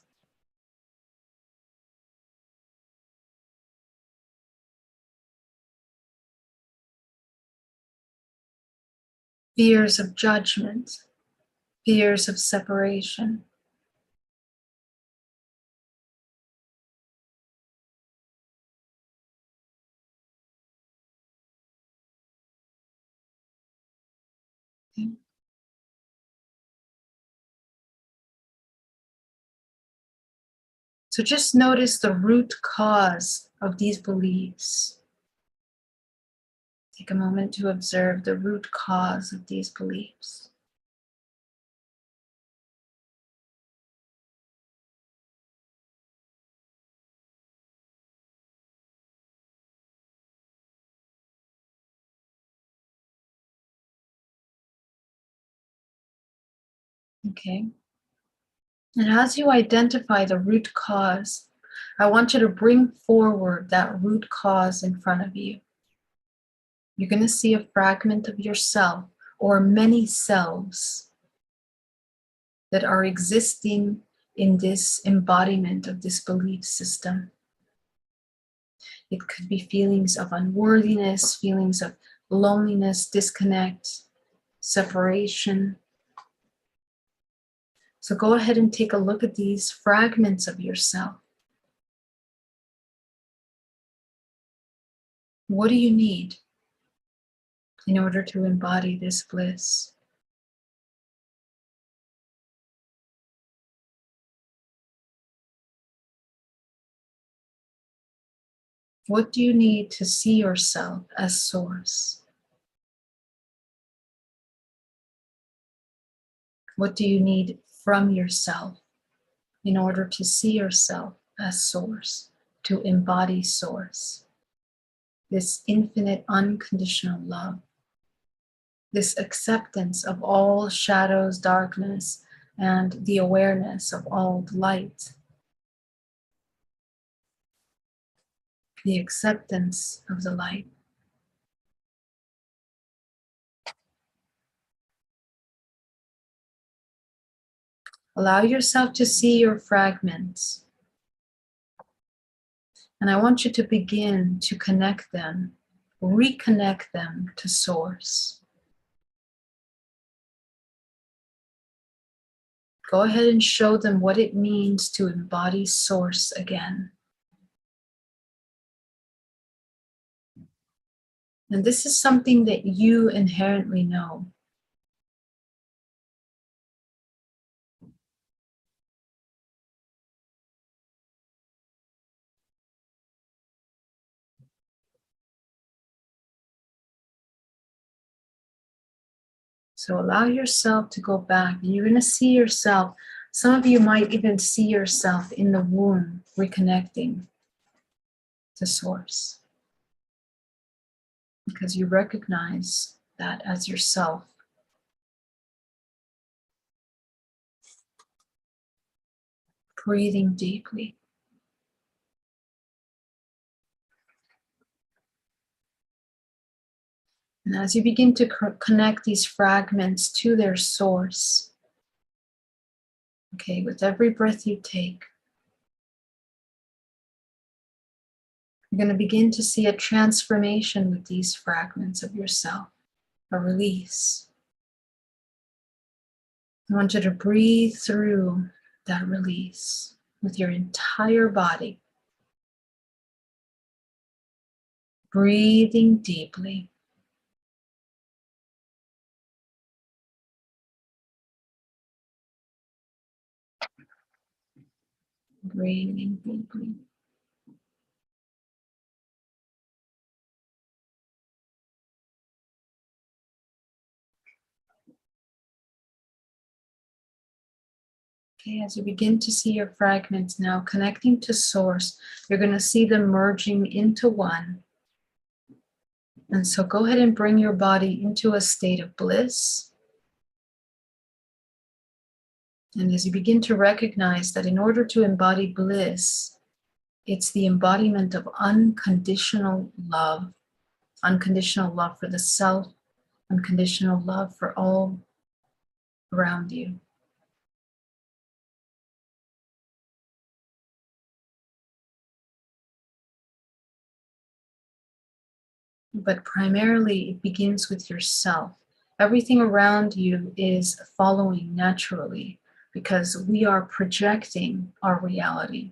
Fears of judgment, fears of separation. Okay. So just notice the root cause of these beliefs. Take a moment to observe the root cause of these beliefs. Okay. And as you identify the root cause, I want you to bring forward that root cause in front of you. You're going to see a fragment of yourself or many selves that are existing in this embodiment of this belief system. It could be feelings of unworthiness, feelings of loneliness, disconnect, separation. So go ahead and take a look at these fragments of yourself. What do you need in order to embody this bliss? What do you need to see yourself as source? What do you need from yourself in order to see yourself as source, to embody source? This infinite unconditional love, this acceptance of all shadows, darkness, and the awareness of all light. The acceptance of the light. Allow yourself to see your fragments. And I want you to begin to connect them, reconnect them to source. Go ahead and show them what it means to embody source again. And this is something that you inherently know. So allow yourself to go back. You're going to see yourself. Some of you might even see yourself in the womb, reconnecting to source. Because you recognize that as yourself. Breathing deeply. And as you begin to connect these fragments to their source, okay, with every breath you take, you're going to begin to see a transformation with these fragments of yourself, a release. I want you to breathe through that release with your entire body. Breathing deeply. Breathing deeply. Okay, as you begin to see your fragments now connecting to source, you're going to see them merging into one. And so go ahead and bring your body into a state of bliss. And as you begin to recognize that in order to embody bliss, it's the embodiment of unconditional love for the self, unconditional love for all around you. But primarily, it begins with yourself. Everything around you is following naturally because we are projecting our reality.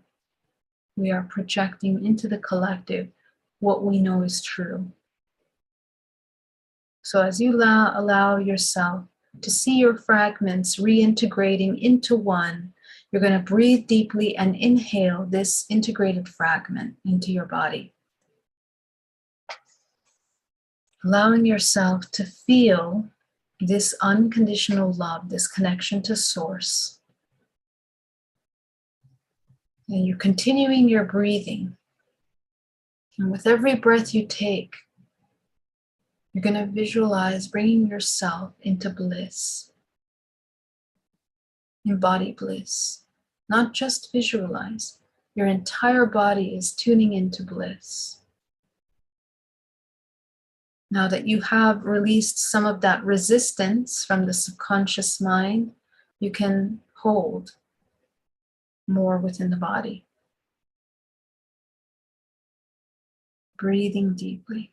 We are projecting into the collective what we know is true. So as you allow yourself to see your fragments reintegrating into one, you're going to breathe deeply and inhale this integrated fragment into your body. Allowing yourself to feel this unconditional love, this connection to source. And you're continuing your breathing. And with every breath you take, you're going to visualize bringing yourself into bliss. Embody bliss. Not just visualize. Your entire body is tuning into bliss. Now that you have released some of that resistance from the subconscious mind, you can hold more within the body. Breathing deeply.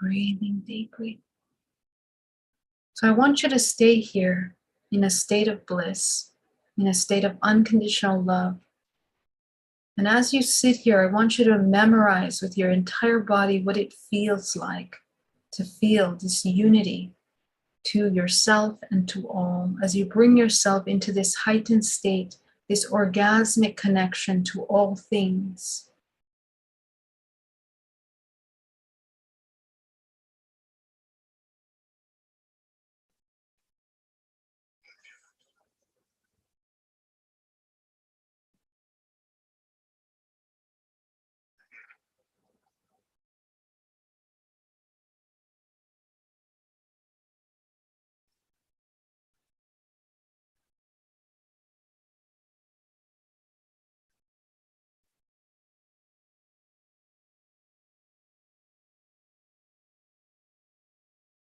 Breathing deeply. So I want you to stay here in a state of bliss, in a state of unconditional love. And as you sit here, I want you to memorize with your entire body what it feels like to feel this unity to yourself and to all. As you bring yourself into this heightened state, this orgasmic connection to all things.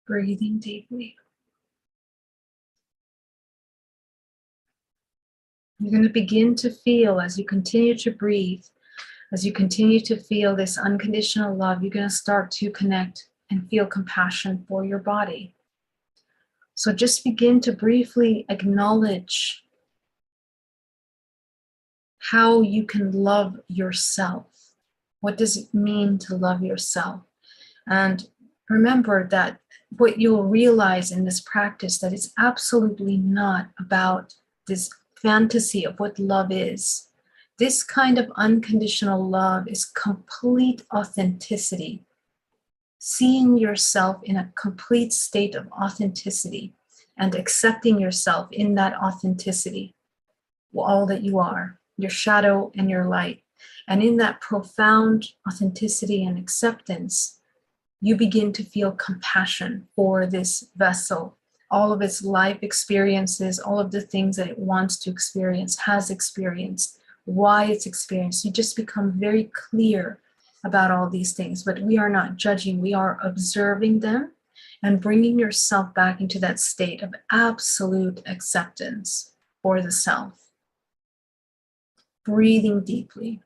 Breathing deeply. You're going to begin to feel as you continue to breathe, as you continue to feel this unconditional love, you're going to start to connect and feel compassion for your body. So just begin to briefly acknowledge how you can love yourself. What does it mean to love yourself? And remember that what you'll realize in this practice that it's absolutely not about this fantasy of what love is. This kind of unconditional love is complete authenticity. Seeing yourself in a complete state of authenticity and accepting yourself in that authenticity, all that you are, your shadow and your light. And in that profound authenticity and acceptance, you begin to feel compassion for this vessel, all of its life experiences, all of the things that it wants to experience, has experienced, why it's experienced. You just become very clear about all these things, but we are not judging, we are observing them and bringing yourself back into that state of absolute acceptance for the self. Breathing deeply.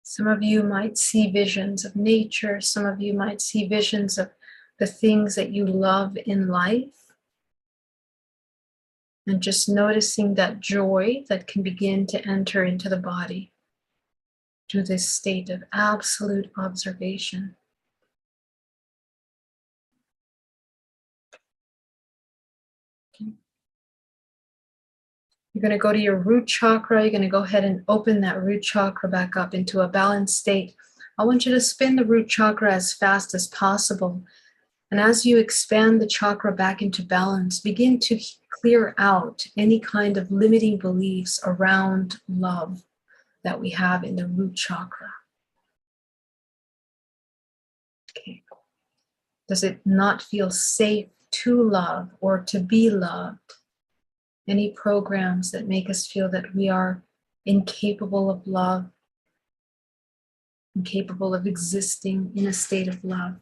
Some of you might see visions of nature. Some of you might see visions of the things that you love in life. And just noticing that joy that can begin to enter into the body through this state of absolute observation. Okay. You're going to go to your root chakra. You're going to go ahead and open that root chakra back up into a balanced state. I want you to spin the root chakra as fast as possible. And as you expand the chakra back into balance, begin to clear out any kind of limiting beliefs around love that we have in the root chakra. Okay. Does it not feel safe to love or to be loved? Any programs that make us feel that we are incapable of love, incapable of existing in a state of love.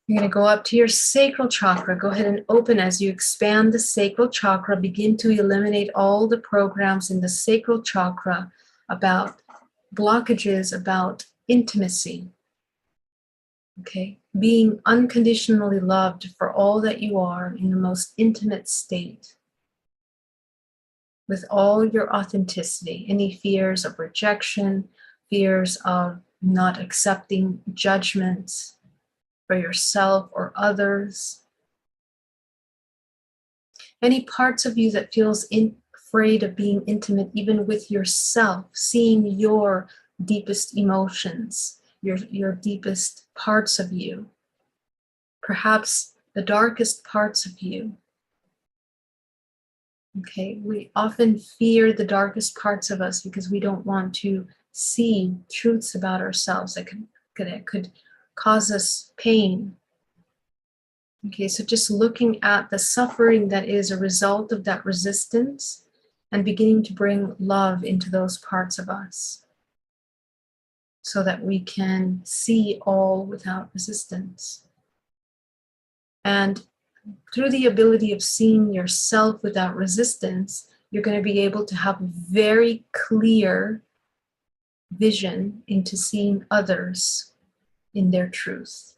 You're going to go up to your sacral chakra. Go ahead and open as you expand the sacral chakra. Begin to eliminate all the programs in the sacral chakra about blockages, about intimacy. Okay? Being unconditionally loved for all that you are in the most intimate state. With all your authenticity, any fears of rejection, fears of not accepting judgments for yourself or others. Any parts of you that feels afraid of being intimate even with yourself, seeing your deepest emotions, your deepest parts of you, perhaps the darkest parts of you. Okay, we often fear the darkest parts of us because we don't want to see truths about ourselves that could cause us pain. Okay, so just looking at the suffering that is a result of that resistance and beginning to bring love into those parts of us so that we can see all without resistance. And through the ability of seeing yourself without resistance, you're going to be able to have very clear vision into seeing others in their truth.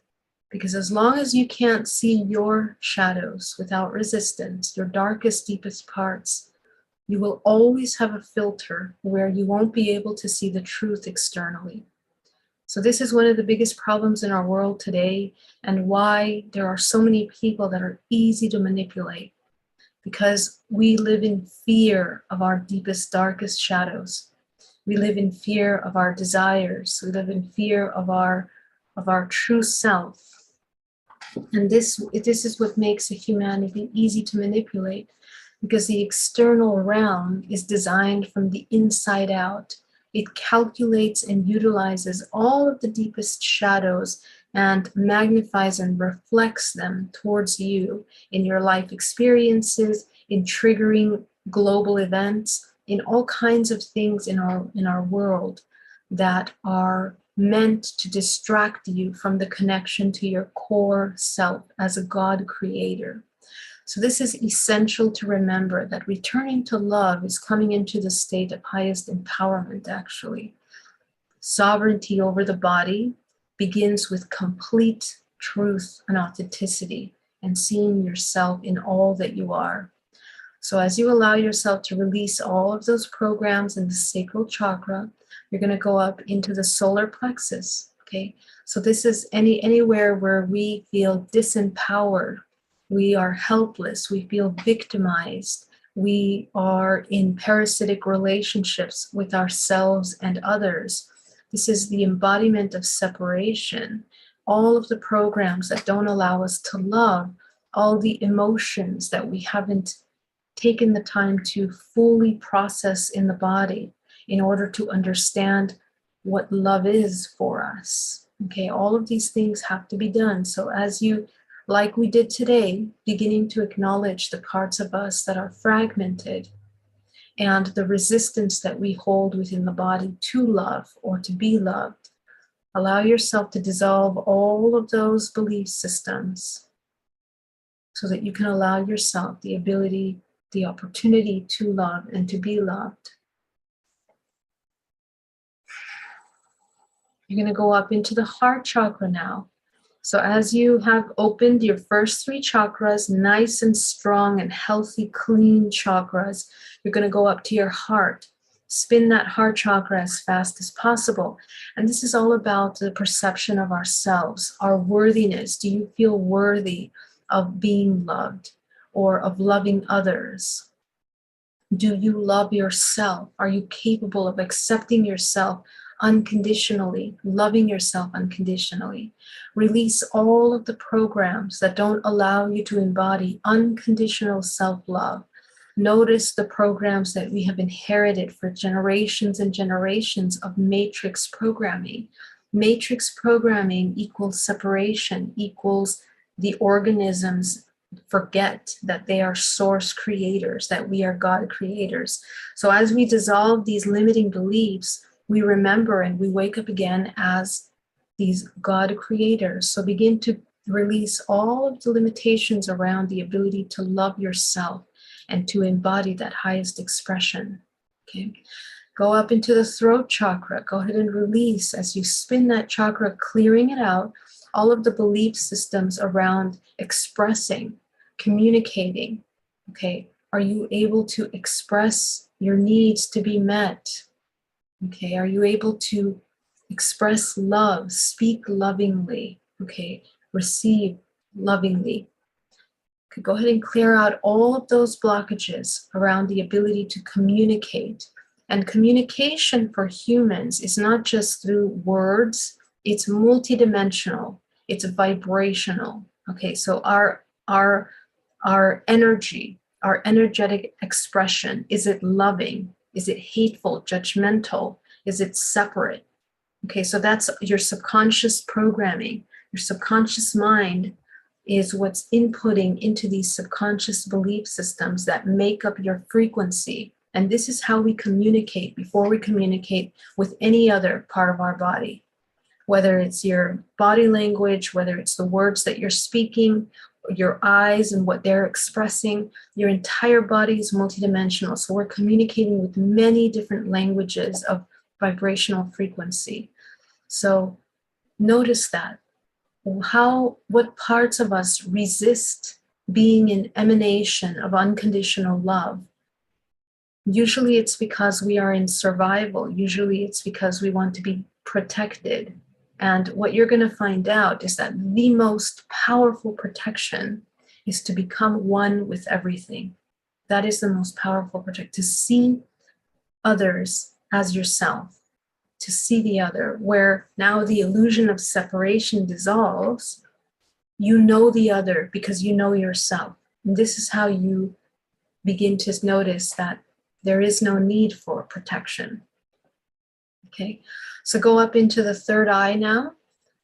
Because as long as you can't see your shadows without resistance, your darkest, deepest parts, you will always have a filter where you won't be able to see the truth externally. So this is one of the biggest problems in our world today, and why there are so many people that are easy to manipulate, because we live in fear of our deepest, darkest shadows. We live in fear of our desires. We live in fear of our true self. And this is what makes a humanity easy to manipulate, because the external realm is designed from the inside out. It calculates and utilizes all of the deepest shadows and magnifies and reflects them towards you in your life experiences, in triggering global events, in all kinds of things in our world that are meant to distract you from the connection to your core self as a God creator. So this is essential to remember, that returning to love is coming into the state of highest empowerment, actually. Sovereignty over the body begins with complete truth and authenticity and seeing yourself in all that you are. So as you allow yourself to release all of those programs in the sacral chakra, you're going to go up into the solar plexus. Okay, so this is anywhere where we feel disempowered, we are helpless, we feel victimized, we are in parasitic relationships with ourselves and others. This is the embodiment of separation. All of the programs that don't allow us to love, all the emotions that we haven't taken the time to fully process in the body in order to understand what love is for us. Okay, all of these things have to be done. So as you, like we did today, beginning to acknowledge the parts of us that are fragmented and the resistance that we hold within the body to love or to be loved, allow yourself to dissolve all of those belief systems so that you can allow yourself the ability, the opportunity to love and to be loved. You're going to go up into the heart chakra now. So as you have opened your first 3 chakras, nice and strong and healthy, clean chakras, you're going to go up to your heart. Spin that heart chakra as fast as possible. And this is all about the perception of ourselves, our worthiness. Do you feel worthy of being loved or of loving others? Do you love yourself? Are you capable of accepting yourself unconditionally, loving yourself unconditionally? Release all of the programs that don't allow you to embody unconditional self-love. Notice the programs that we have inherited for generations and generations of matrix programming. Matrix programming equals separation, equals the organisms forget that they are source creators, that we are God creators. So as we dissolve these limiting beliefs, we remember and we wake up again as these God creators. So begin to release all of the limitations around the ability to love yourself and to embody that highest expression. Okay. Go up into the throat chakra. Go ahead and release as you spin that chakra, clearing it out, all of the belief systems around expressing, communicating. Okay. Are you able to express your needs to be met? Okay. Are you able to express love, speak lovingly? Okay. Receive lovingly. Okay. Go ahead and clear out all of those blockages around the ability to communicate. And communication for humans is not just through words, it's multidimensional, it's vibrational. Okay, so our energy, our energetic expression, is it loving? Is it hateful, judgmental? Is it separate? Okay, so that's your subconscious programming. Your subconscious mind is what's inputting into these subconscious belief systems that make up your frequency. And this is how we communicate before we communicate with any other part of our body, whether it's your body language, whether it's the words that you're speaking, your eyes and what they're expressing. Your entire body is multidimensional. So we're communicating with many different languages of vibrational frequency. So notice that. What parts of us resist being an emanation of unconditional love? Usually it's because we are in survival. Usually it's because we want to be protected. And what you're going to find out is that the most powerful protection is to become one with everything. That is the most powerful protection, to see others as yourself, to see the other, where now the illusion of separation dissolves. You know the other because you know yourself. And this is how you begin to notice that there is no need for protection. Okay, so go up into the third eye now.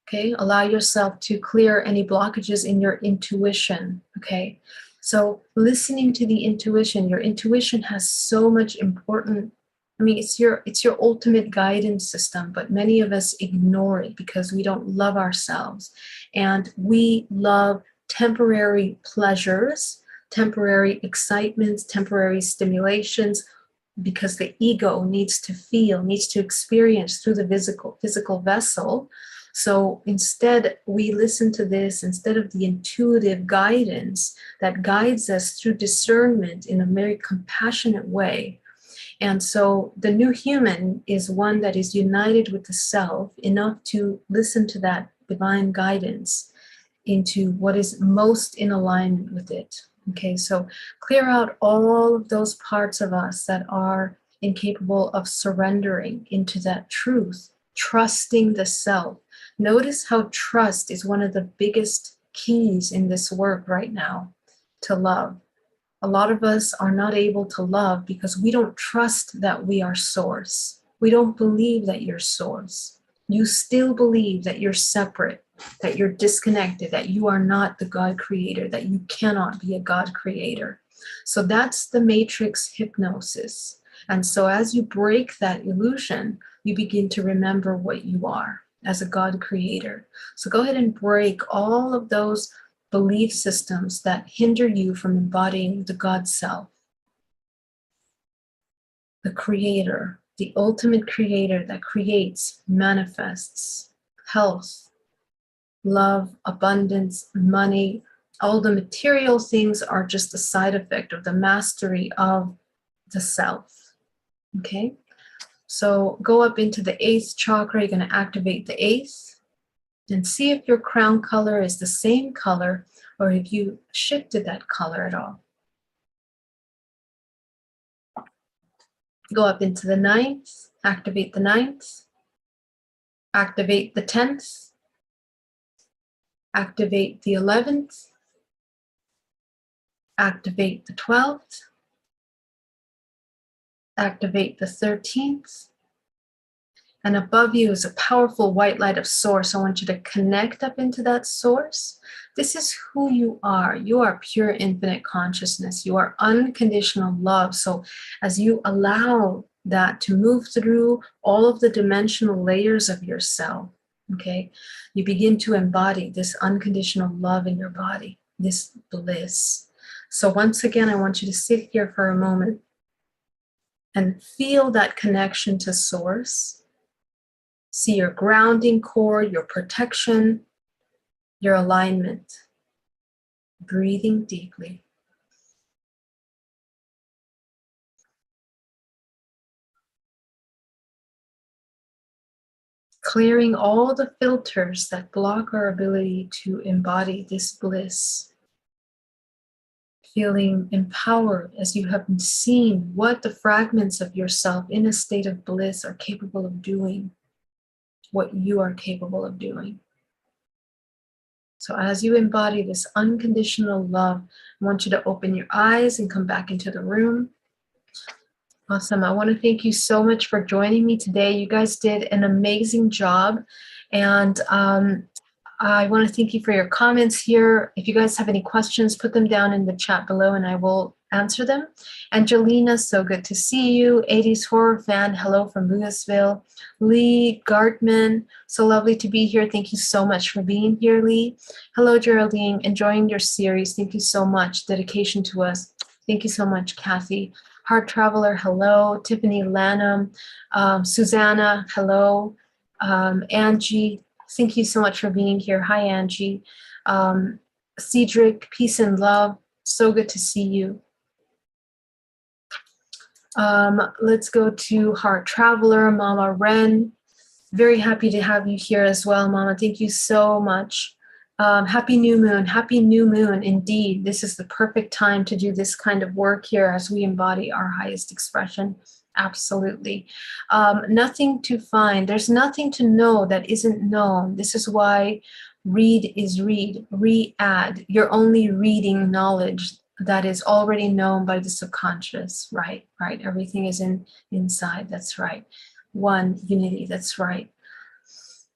Okay, allow yourself to clear any blockages in your intuition. Okay, so listening to the intuition, your intuition has so much important, I mean, it's your ultimate guidance system, but many of us ignore it because we don't love ourselves. And we love temporary pleasures, temporary excitements, temporary stimulations, because the ego needs to feel, needs to experience through the physical vessel. So instead, we listen to this instead of the intuitive guidance that guides us through discernment in a very compassionate way. And so the new human is one that is united with the self enough to listen to that divine guidance into what is most in alignment with it. Okay, so clear out all of those parts of us that are incapable of surrendering into that truth, trusting the self. Notice how trust is one of the biggest keys in this work right now to love. A lot of us are not able to love because we don't trust that we are source. We don't believe that you're source. You still believe that you're separate, that you're disconnected, that you are not the God creator, that you cannot be a God creator. So that's the matrix hypnosis. And so as you break that illusion, you begin to remember what you are as a God creator. So go ahead and break all of those belief systems that hinder you from embodying the God self, the creator, the ultimate creator that creates, manifests health, love, abundance, money. All the material things are just a side effect of the mastery of the self. Okay? So go up into the 8th chakra. You're going to activate the 8th and see if your crown color is the same color or if you shifted that color at all. Go up into the 9th, activate the 9th, activate the 10th, activate the 11th, activate the 12th, activate the 13th, and above you is a powerful white light of source. I want you to connect up into that source. This is who you are. You are pure infinite consciousness. You are unconditional love. So as you allow that to move through all of the dimensional layers of yourself, okay, you begin to embody this unconditional love in your body, this bliss. So once again, I want you to sit here for a moment and feel that connection to source. See your grounding core, your protection, your alignment. Breathing deeply. Clearing all the filters that block our ability to embody this bliss. Feeling empowered as you have seen what the fragments of yourself in a state of bliss are capable of doing, what you are capable of doing. So as you embody this unconditional love, I want you to open your eyes and come back into the room. Awesome. I want to thank you so much for joining me today. You guys did an amazing job. And I want to thank you for your comments here. If you guys have any questions, put them down in the chat below and I will answer them. Angelina, so good to see you. 80s horror fan, hello from Louisville. Lee Gartman, so lovely to be here. Thank you so much for being here, Lee. Hello, Geraldine, enjoying your series. Thank you so much. Dedication to us. Thank you so much, Kathy. Heart Traveler, hello. Tiffany Lanham, Susanna, hello. Angie, thank you so much for being here. Hi, Angie. Cedric, peace and love. So good to see you. Let's go to Heart Traveler, Mama Ren. Very happy to have you here as well, Mama. Thank you so much. Happy new moon. Happy new moon. Indeed, this is the perfect time to do this kind of work here as we embody our highest expression. Absolutely. Nothing to find. There's nothing to know that isn't known. This is why read is read. Re-add. You're only reading knowledge that is already known by the subconscious. Right. Everything is inside. That's right. One unity. That's right.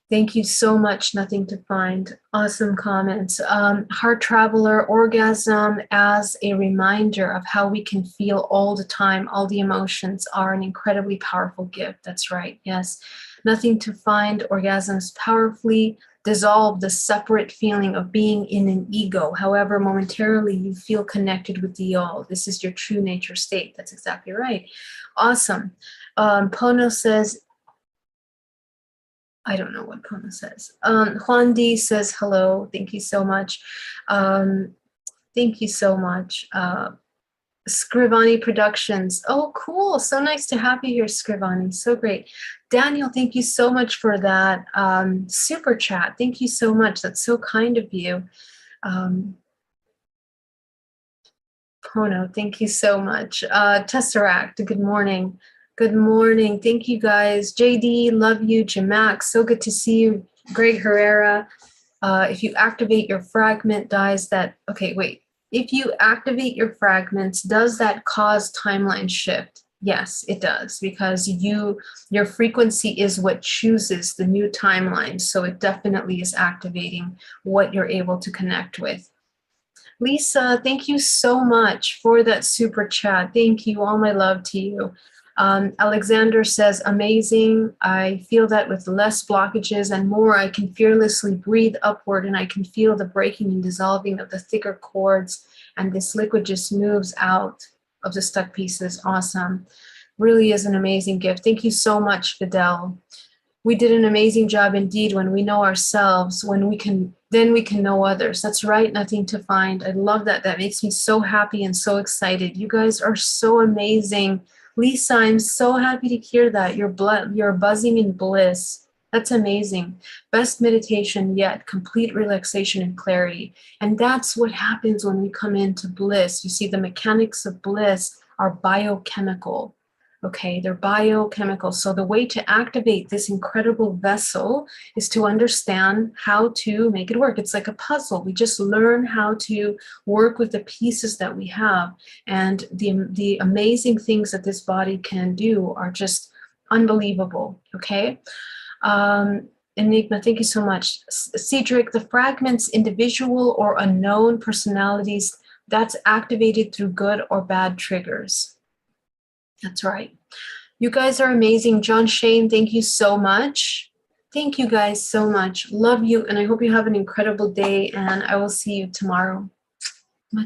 Thank you so much. Nothing to find. Awesome comments. Heart Traveler, orgasm as a reminder of how we can feel all the time. All the emotions are an incredibly powerful gift. That's right. Yes. Nothing to find. Orgasms powerfully dissolve the separate feeling of being in an ego. However, momentarily you feel connected with the all. This is your true nature state. That's exactly right. Awesome. Pono says, I don't know what Pona says. Juan D says hello. Thank you so much. Thank you so much. Scrivani Productions. Oh, cool. So nice to have you here, Scrivani. So great. Daniel, thank you so much for that super chat. Thank you so much. That's so kind of you. Pono, thank you so much. Tesseract, good morning. Good morning. Thank you guys. JD, love you. Jamax, so good to see you. Greg Herrera, if you activate your fragment, dies that, okay, wait. If you activate your fragments, does that cause timeline shift? Yes, it does, because your frequency is what chooses the new timeline. So it definitely is activating what you're able to connect with. Lisa, thank you so much for that super chat. Thank you. All my love to you. Alexander says, amazing. I feel that with less blockages and more, I can fearlessly breathe upward and I can feel the breaking and dissolving of the thicker cords, and this liquid just moves out of the stuck pieces. Awesome. Really is an amazing gift. Thank you so much, Fidel. We did an amazing job indeed. When we know ourselves, then we can know others. That's right, nothing to find. I love that. That makes me so happy and so excited. You guys are so amazing. Lisa, I'm so happy to hear that. You're buzzing in bliss. That's amazing. Best meditation yet, complete relaxation and clarity. And that's what happens when we come into bliss. You see, the mechanics of bliss are biochemical. Okay, they're biochemical. So the way to activate this incredible vessel is to understand how to make it work. It's like a puzzle. We just learn how to work with the pieces that we have. And the amazing things that this body can do are just unbelievable. Okay. Enigma, thank you so much. Cedric, the fragments, individual or unknown personalities, that's activated through good or bad triggers. That's right. You guys are amazing. John Shane, thank you so much. Thank you guys so much. Love you. And I hope you have an incredible day. And I will see you tomorrow.